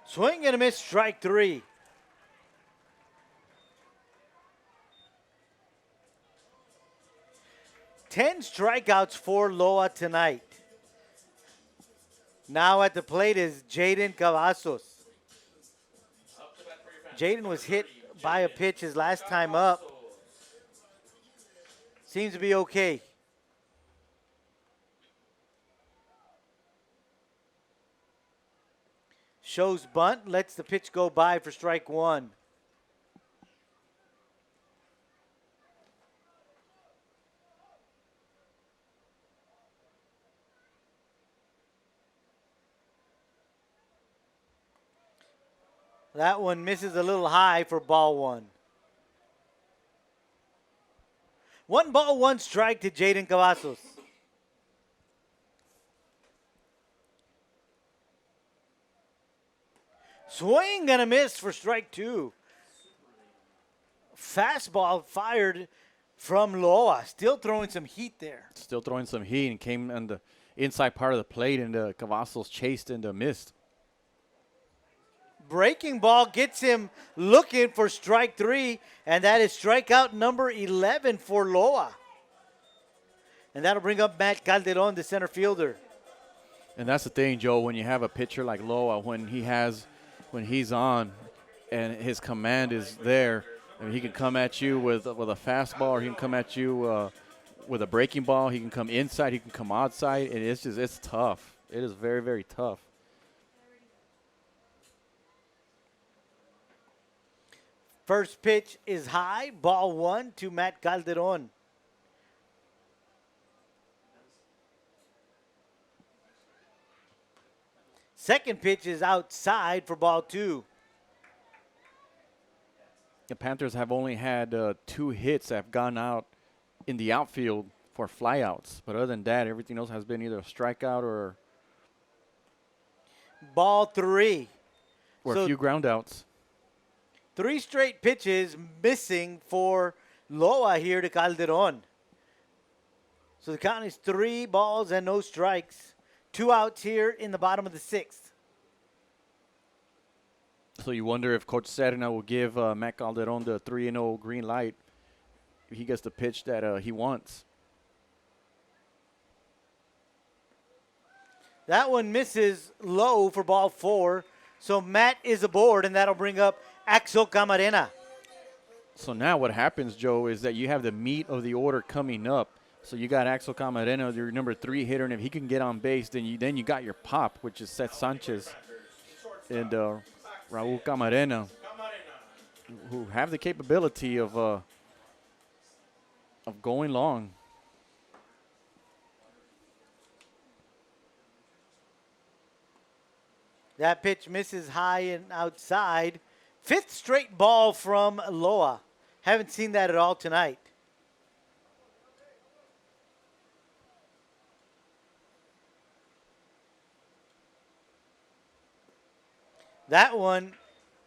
Swing and a miss, strike 3. Ten strikeouts for Loa tonight. Now at the plate is Jaden Cavazos. Jaden was hit by a pitch his last time up. Seems to be okay. Shows bunt, lets the pitch go by for strike 1. That one misses a little high for ball 1. 1 ball, 1 strike to Jaden Cavazos. Swing and a miss for strike 2. Fastball fired from Loa. Still throwing some heat there. Still throwing some heat and came on the inside part of the plate, and Cavazos chased and missed. Breaking ball gets him looking for strike 3, and that is strikeout number 11 for Loa. And that'll bring up Matt Calderon, the center fielder. And that's the thing, Joe, when you have a pitcher like Loa, when he's on and his command is there, I mean, he can come at you with a fastball, or he can come at you with a breaking ball. He can come inside, he can come outside, and it's tough. It is very, very tough. First pitch is high, ball 1 to Matt Calderon. Second pitch is outside for ball 2. The Panthers have only had 2 hits that have gone out in the outfield for flyouts. But other than that, everything else has been either a strikeout or Ball 3. a few groundouts. 3 straight pitches missing for Loa here to Calderon. So the count is 3 balls and no strikes. 2 outs here in the bottom of the 6th. So you wonder if Coach Serna will give Matt Calderon the 3-0 green light if he gets the pitch that he wants. That one misses low for ball 4. So Matt is aboard, and that'll bring up Axel Camarena. So now what happens, Joe, is that you have the meat of the order coming up. So you got Axel Camarena, your number 3 hitter, and if he can get on base, then you got your pop, which is Seth Sanchez and Raul Camarena, who have the capability of going long. That pitch misses high and outside. 5th straight ball from Loa. Haven't seen that at all tonight. That one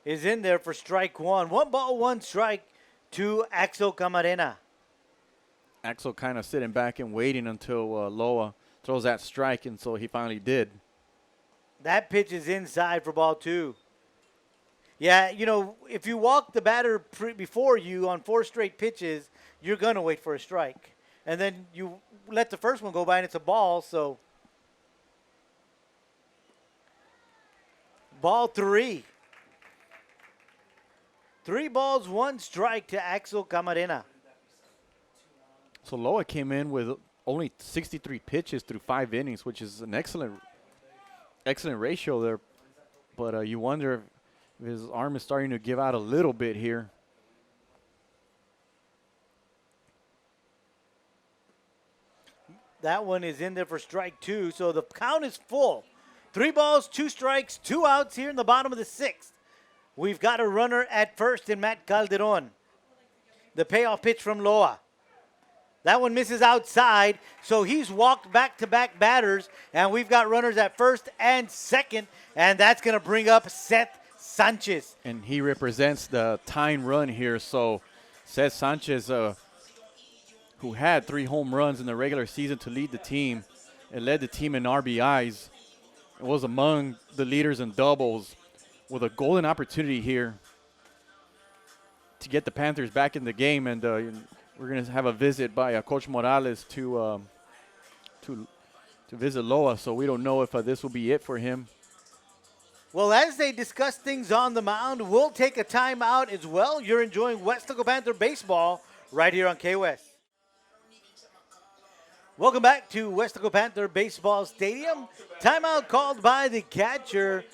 is in there for strike 1. 1 ball, 1 strike to Axel Camarena. Axel kind of sitting back and waiting until Loa throws that strike, and so he finally did. That pitch is inside for ball 2. Yeah, you know, if you walk the batter before you on 4 straight pitches, you're going to wait for a strike. And then you let the first one go by and it's a ball, so. Ball 3. 3 balls, 1 strike to Axel Camarena. So Loa came in with only 63 pitches through 5 innings, which is an excellent ratio there. But you wonder if his arm is starting to give out a little bit here. That one is in there for strike 2, so the count is full. 3 balls, 2 strikes, 2 outs here in the bottom of the 6th. We've got a runner at first in Matt Calderon. The payoff pitch from Loa. That one misses outside, so he's walked back-to-back batters, and we've got runners at first and second, and that's going to bring up Seth Sanchez. And he represents the tying run here. So Seth Sanchez, who had 3 home runs in the regular season to lead the team and led the team in RBIs, was among the leaders in doubles, with a golden opportunity here to get the Panthers back in the game. And we're going to have a visit by Coach Morales to visit Loa, so we don't know if this will be it for him. Well, as they discuss things on the mound, we'll take a timeout as well. You're enjoying Weslaco Panther baseball right here on K-West. Welcome back to Weslaco Panther Baseball Stadium. Timeout called by the catcher,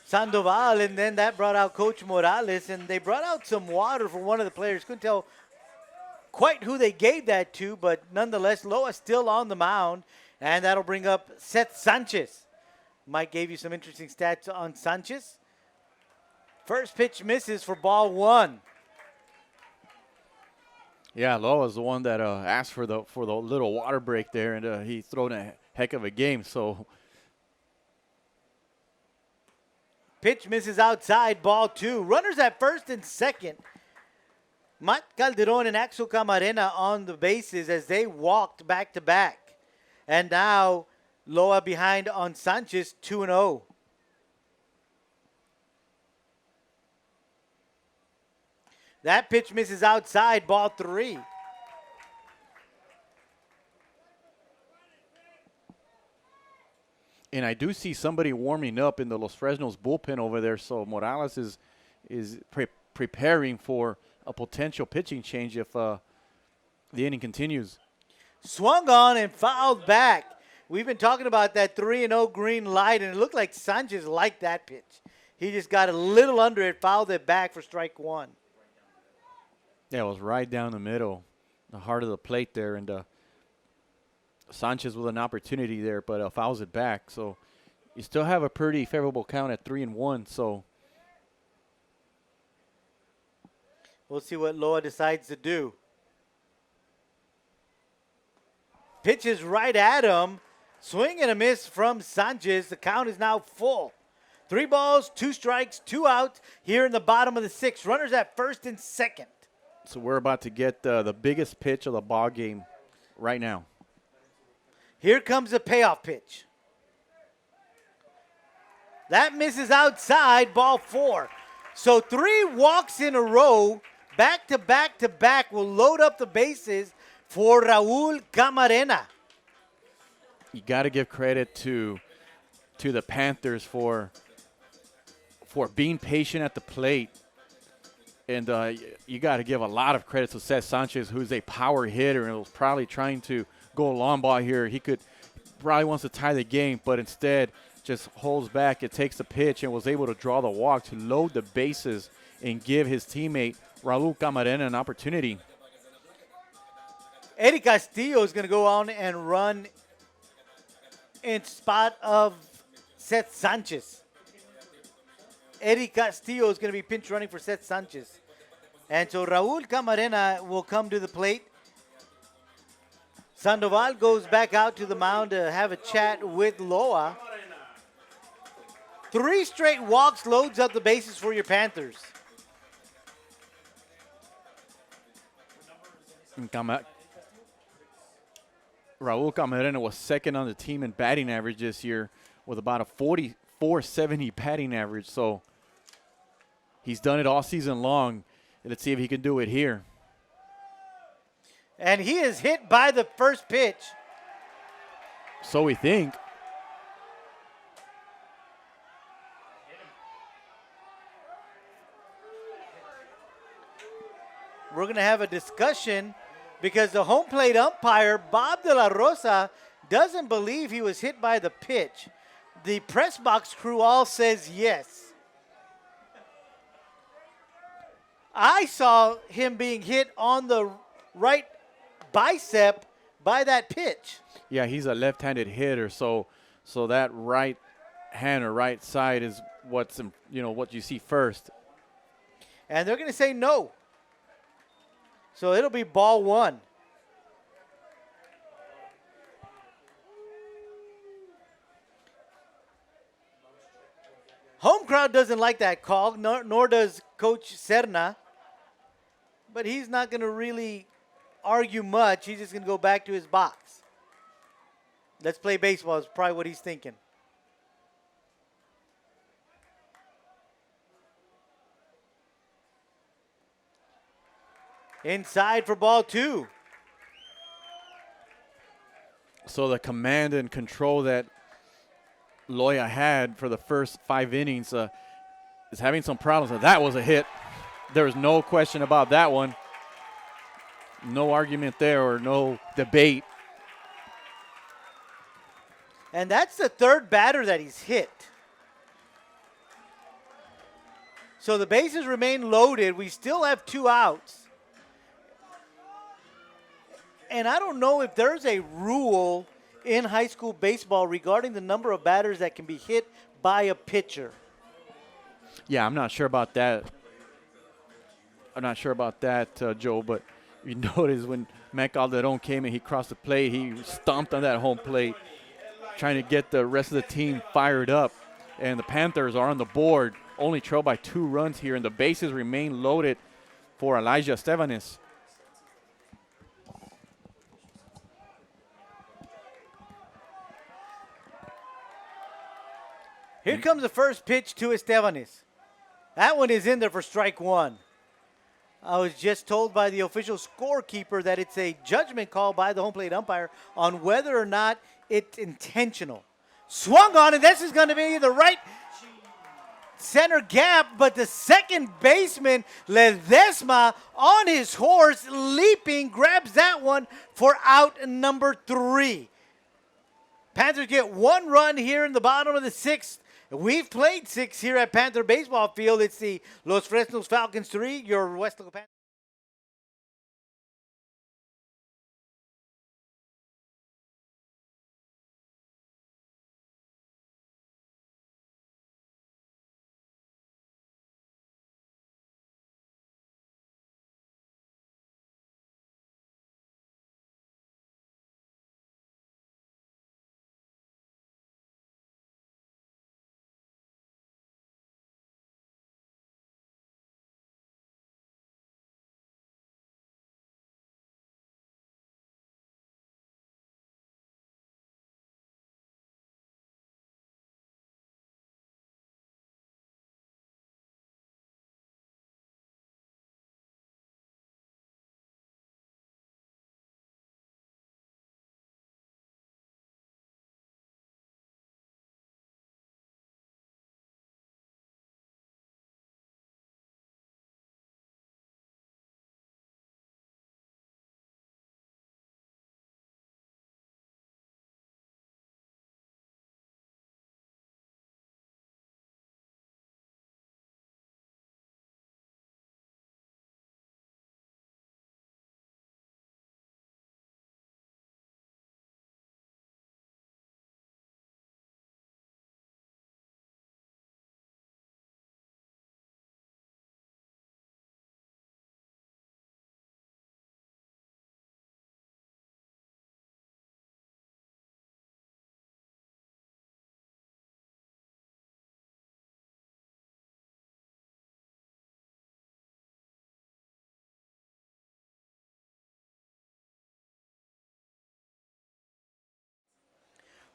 Sandoval, and then that brought out Coach Morales, and they brought out some water for one of the players. Couldn't tell quite who they gave that to, but nonetheless, Loa still on the mound, and that'll bring up Seth Sanchez. Mike gave you some interesting stats on Sanchez. First pitch misses for ball 1. Yeah, Loa's the one that asked for the little water break there, and he's thrown a heck of a game. So pitch misses outside, ball 2. Runners at first and second. Matt Calderon and Axel Camarena on the bases as they walked back-to-back. And now Loa behind on Sanchez, 2-0. That pitch misses outside, ball 3. And I do see somebody warming up in the Los Fresnos bullpen over there, so Morales is preparing for a potential pitching change if the inning continues. Swung on and fouled back. We've been talking about that 3-0 green light, and it looked like Sanchez liked that pitch. He just got a little under it, fouled it back for strike 1. Yeah, it was right down the middle, the heart of the plate there, and Sanchez with an opportunity there, but fouls it back. So you still have a pretty favorable count at 3-1. So we'll see what Loa decides to do. Pitches right at him. Swing and a miss from Sanchez. The count is now full. 3 balls, 2 strikes, 2 outs here in the bottom of the 6th. Runners at first and second. So we're about to get the biggest pitch of the ball game right now. Here comes the payoff pitch. That misses outside, ball 4. So 3 walks in a row, back to back to back, will load up the bases for Raul Camarena. You got to give credit to the Panthers for being patient at the plate. And you got to give a lot of credit to Seth Sanchez, who's a power hitter and was probably trying to go a long ball here. He probably wants to tie the game, but instead just holds back. It takes the pitch and was able to draw the walk to load the bases and give his teammate Raul Camarena an opportunity. Eddie Castillo is going to go on and run in spot of Seth Sanchez. Eddie Castillo is going to be pinch running for Seth Sanchez. And so Raul Camarena will come to the plate. Sandoval goes back out to the mound to have a chat with Loa. 3 straight walks loads up the bases for your Panthers. Raul Camarena was second on the team in batting average this year with about a 470 batting average. So he's done it all season long. Let's see if he can do it here. And he is hit by the first pitch. So we think. We're going to have a discussion because the home plate umpire, Bob De La Rosa, doesn't believe he was hit by the pitch. The press box crew all says yes. I saw him being hit on the right bicep by that pitch. Yeah, he's a left-handed hitter, so that right hand or right side is what you see first. And they're going to say no. So it'll be ball 1. Home crowd doesn't like that call, nor does Coach Serna. But he's not going to really argue much. He's just going to go back to his box. Let's play baseball is probably what he's thinking. Inside for ball 2. So the command and control that Loya had for the first 5 innings is having some problems. And that was a hit. There was no question about that one. No argument there or no debate. And that's the 3rd batter that he's hit. So the bases remain loaded. We still have 2 outs. And I don't know if there's a rule in high school baseball regarding the number of batters that can be hit by a pitcher. Yeah, I'm not sure about that. Joe, but you notice when Mac Calderon came and he crossed the plate, he stomped on that home plate, trying to get the rest of the team fired up. And the Panthers are on the board, only trailed by 2 runs here, and the bases remain loaded for Elijah Estevanes. Here comes the first pitch to Estevanes. That one is in there for strike 1. I was just told by the official scorekeeper that it's a judgment call by the home plate umpire on whether or not it's intentional. Swung on, and this is going to be the right center gap, but the second baseman, Ledesma, on his horse, leaping, grabs that one for out number 3. Panthers get 1 run here in the bottom of the 6th. We've played 6 here at Panther Baseball Field. It's the Los Fresnos Falcons 3, your Weslaco Panthers.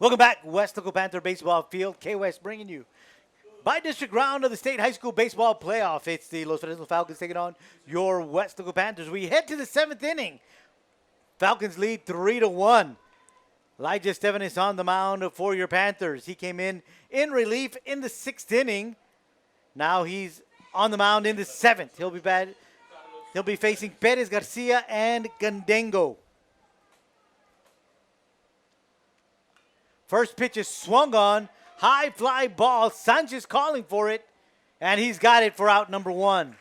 Welcome back, Weslaco Panther Baseball Field. K-West bringing you by district round of the state high school baseball playoff. It's the Los Fresnos Falcons taking on your Weslaco Panthers. We head to the 7th inning. Falcons lead 3-1. Elijah Steven is on the mound for your Panthers. He came in relief in the 6th inning. Now he's on the mound in the 7th. He'll be facing Perez Garcia and Gandengo. First pitch is swung on. High fly ball. Sanchez calling for it. And he's got it for out number 1.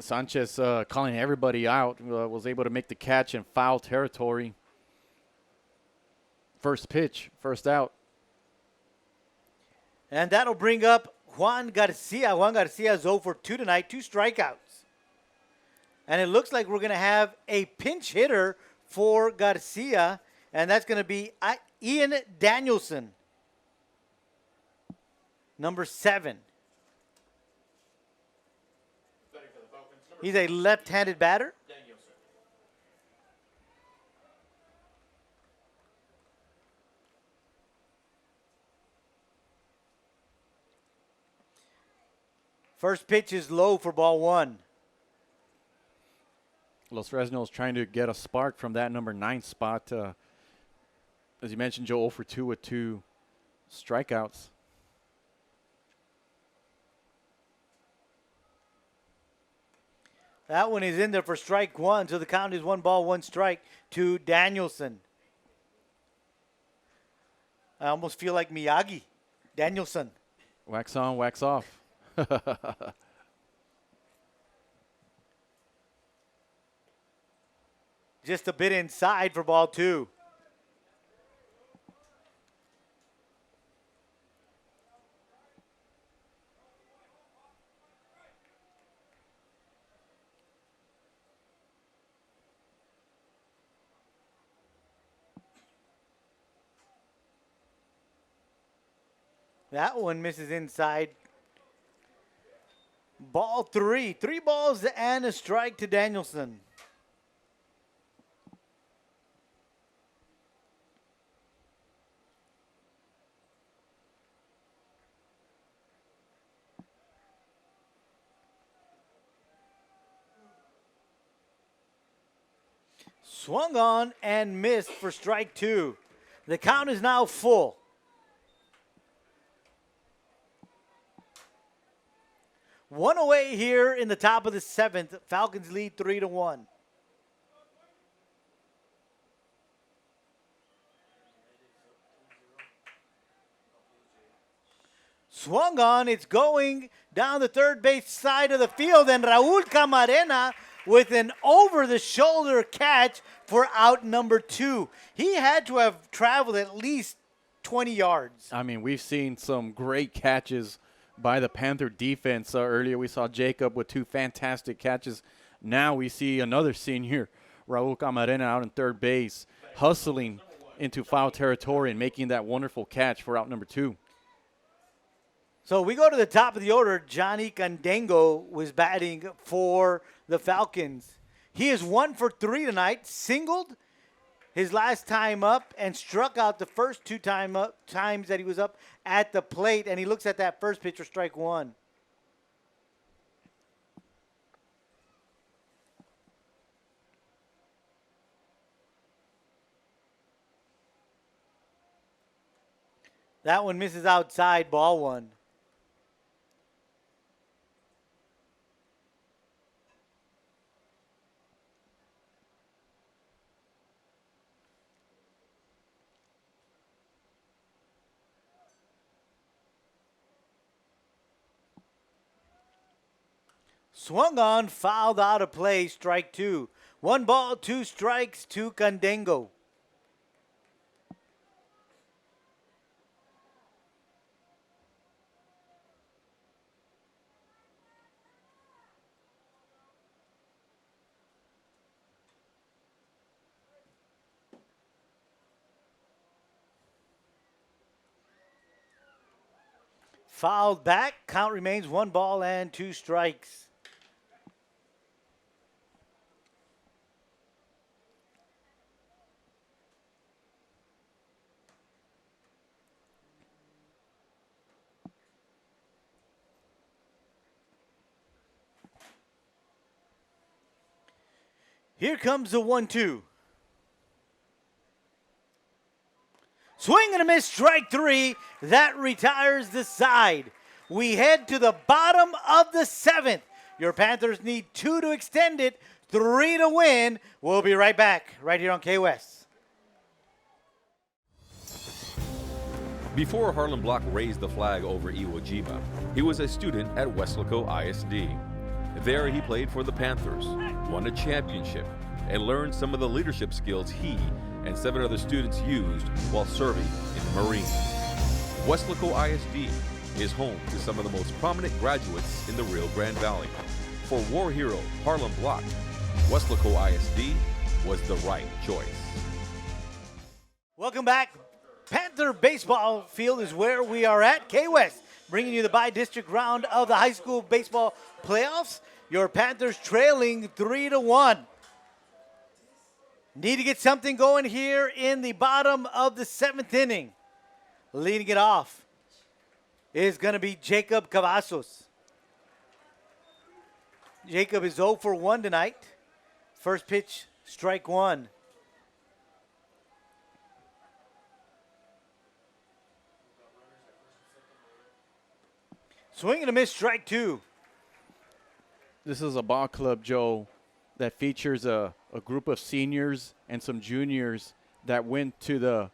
Sanchez calling everybody out. Was able to make the catch in foul territory. First pitch. First out. And that'll bring up Juan Garcia. Juan Garcia is 0 for 2 tonight. 2 strikeouts. And it looks like we're going to have a pinch hitter for Garcia. And that's going to be Ian Danielson, number 7. He's a left-handed batter. First pitch is low for ball 1. Los Fresnos trying to get a spark from that number 9 spot. As you mentioned, Joe 0 for 2 with 2 strikeouts. That one is in there for strike 1, so the count is 1 ball, 1 strike to Danielson. I almost feel like Miyagi. Danielson. Wax on, wax off. Just a bit inside for ball 2. That one misses inside. Ball 3. 3 balls and a strike to Danielson. Swung on and missed for strike 2. The count is now full. One away here in the top of the 7th. Falcons lead 3-1. Swung on, it's going down the third base side of the field, and Raul Camarena with an over-the-shoulder catch for out number 2. He had to have traveled at least 20 yards. I mean, we've seen some great catches by the Panther defense. Earlier we saw Jacob with 2 fantastic catches. Now we see another senior, Raul Camarena, out in third base, hustling into foul territory and making that wonderful catch for out number 2. So we go to the top of the order. Johnny Candango was batting for the Falcons. He is 1 for 3 tonight, singled his last time up and struck out the first 2 times that he was up at the plate, and he looks at that first pitch for strike 1. That one misses outside, ball 1. Swung on, fouled out of play, strike 2. 1 ball, 2 strikes to Candango. Fouled back, count remains 1 ball and 2 strikes. Here comes the 1-2. Swing and a miss, strike 3. That retires the side. We head to the bottom of the 7th. Your Panthers need 2 to extend it, 3 to win. We'll be right back, right here on K-West. Before Harlan Block raised the flag over Iwo Jima, he was a student at Weslaco ISD. There he played for the Panthers, won a championship, and learned some of the leadership skills he and 7 other students used while serving in the Marines. Weslaco ISD is home to some of the most prominent graduates in the Rio Grande Valley. For war hero Harlan Block, Weslaco ISD was the right choice. Welcome back. Panther baseball field is where we are at. K-West bringing you the bi-district round of the high school baseball playoffs. Your Panthers trailing 3-1. Need to get something going here in the bottom of the 7th inning. Leading it off is going to be Jacob Cavazos. Jacob is 0 for 1 tonight. First pitch, strike 1. Swing and a miss, strike 2. This is a ball club, Joe, that features a group of seniors and some juniors that went to the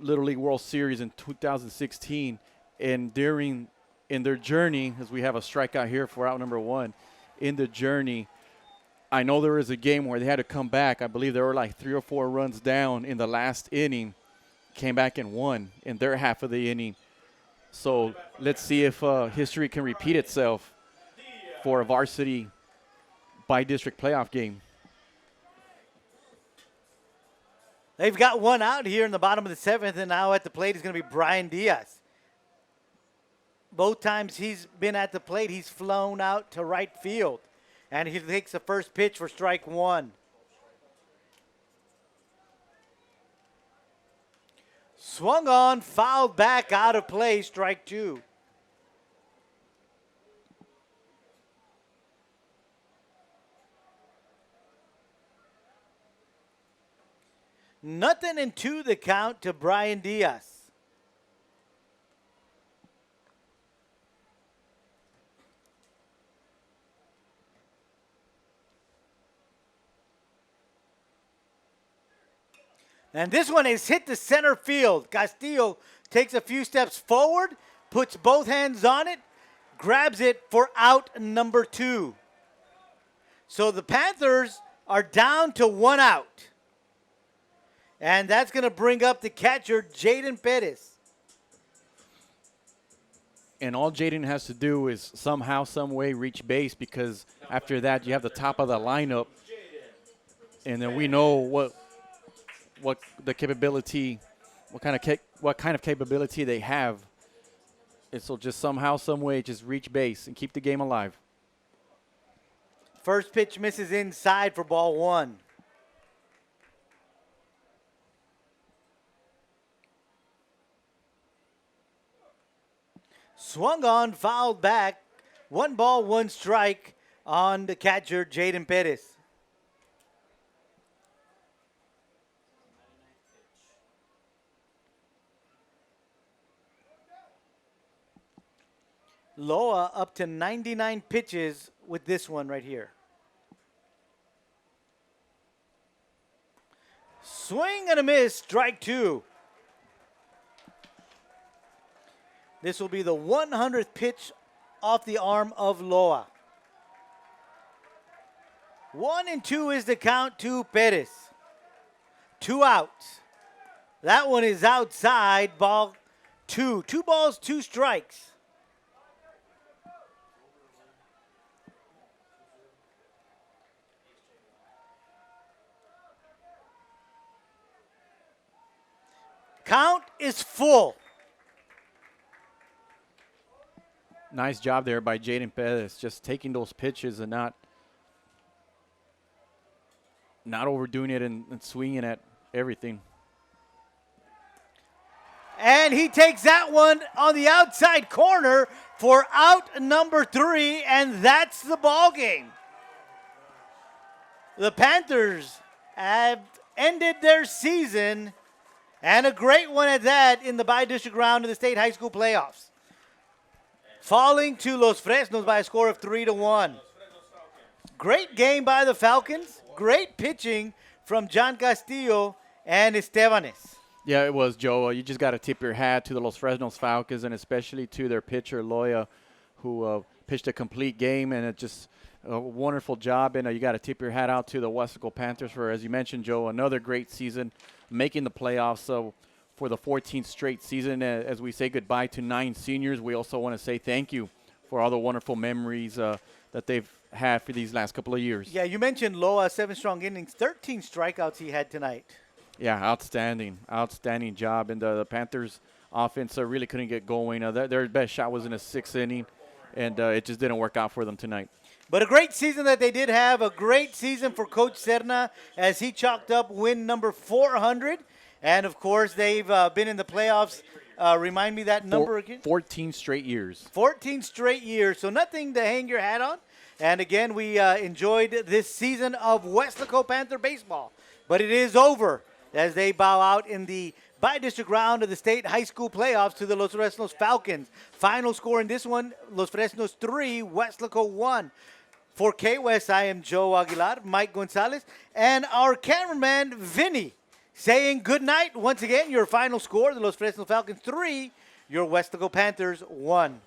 Little League World Series in 2016. And in their journey, as we have a strikeout here for out number 1, in the journey, I know there was a game where they had to come back. I believe there were like 3 or 4 runs down in the last inning, came back and won in their half of the inning. So let's see if history can repeat itself for a varsity bi-district playoff game. They've got one out here in the bottom of the 7th, and now at the plate is going to be Brian Diaz. Both times he's been at the plate, he's flown out to right field, and he takes the first pitch for strike 1. Swung on, fouled back, out of play, strike 2. 0-2 the count to Brian Diaz. And this one is hit to center field. Castillo takes a few steps forward, puts both hands on it, grabs it for out number 2. So the Panthers are down to 1 out. And that's going to bring up the catcher, Jaden Perez. And all Jaden has to do is somehow, some way reach base, because after that you have the top of the lineup. And then we know what the capability, what kind of capability they have. And so just somehow, some way, just reach base and keep the game alive. First pitch misses inside for ball 1. Swung on, fouled back. 1 ball, 1 strike on the catcher, Jaden Perez. Loa up to 99 pitches with this one right here. Swing and a miss, strike 2. This will be the 100th pitch off the arm of Loa. 1-2 is the count to Perez. 2 outs. That one is outside, ball 2. 2 balls, 2 strikes. Count is full. Nice job there by Jaden Perez, just taking those pitches and not overdoing it and swinging at everything. And he takes that one on the outside corner for out number 3, and that's the ball game. The Panthers have ended their season, and a great one at that, in the bi-district round of the state high school playoffs, falling to Los Fresnos by a score of 3-1. Great game by the Falcons. Great pitching from John Castillo and Estebanes. Yeah, it was, Joe. You just got to tip your hat to the Los Fresnos Falcons, and especially to their pitcher, Loya, who pitched a complete game, and it just a wonderful job. And you got to tip your hat out to the Weslaco Panthers for, as you mentioned, Joe, another great season, making the playoffs. So for the 14th straight season, as we say goodbye to 9 seniors, we also want to say thank you for all the wonderful memories that they've had for these last couple of years. Yeah, you mentioned Loa, 7 strong innings, 13 strikeouts he had tonight. Yeah, outstanding job. And the Panthers offense really couldn't get going. Their best shot was in the 6th inning, and it just didn't work out for them tonight. But a great season that they did have, a great season for Coach Serna as he chalked up win number 400. And, of course, they've been in the playoffs. Remind me that number again. 14 straight years. 14 straight years. So nothing to hang your hat on. And, again, we enjoyed this season of Weslaco Panther baseball. But it is over as they bow out in the bi-district round of the state high school playoffs to the Los Fresnos Falcons. Final score in this one, Los Fresnos 3, Weslaco 1. For K-West, I am Joe Aguilar, Mike Gonzalez, and our cameraman, Vinny, saying good night. Once again, your final score, the Los Fresnos Falcons 3, your Weslaco Panthers 1.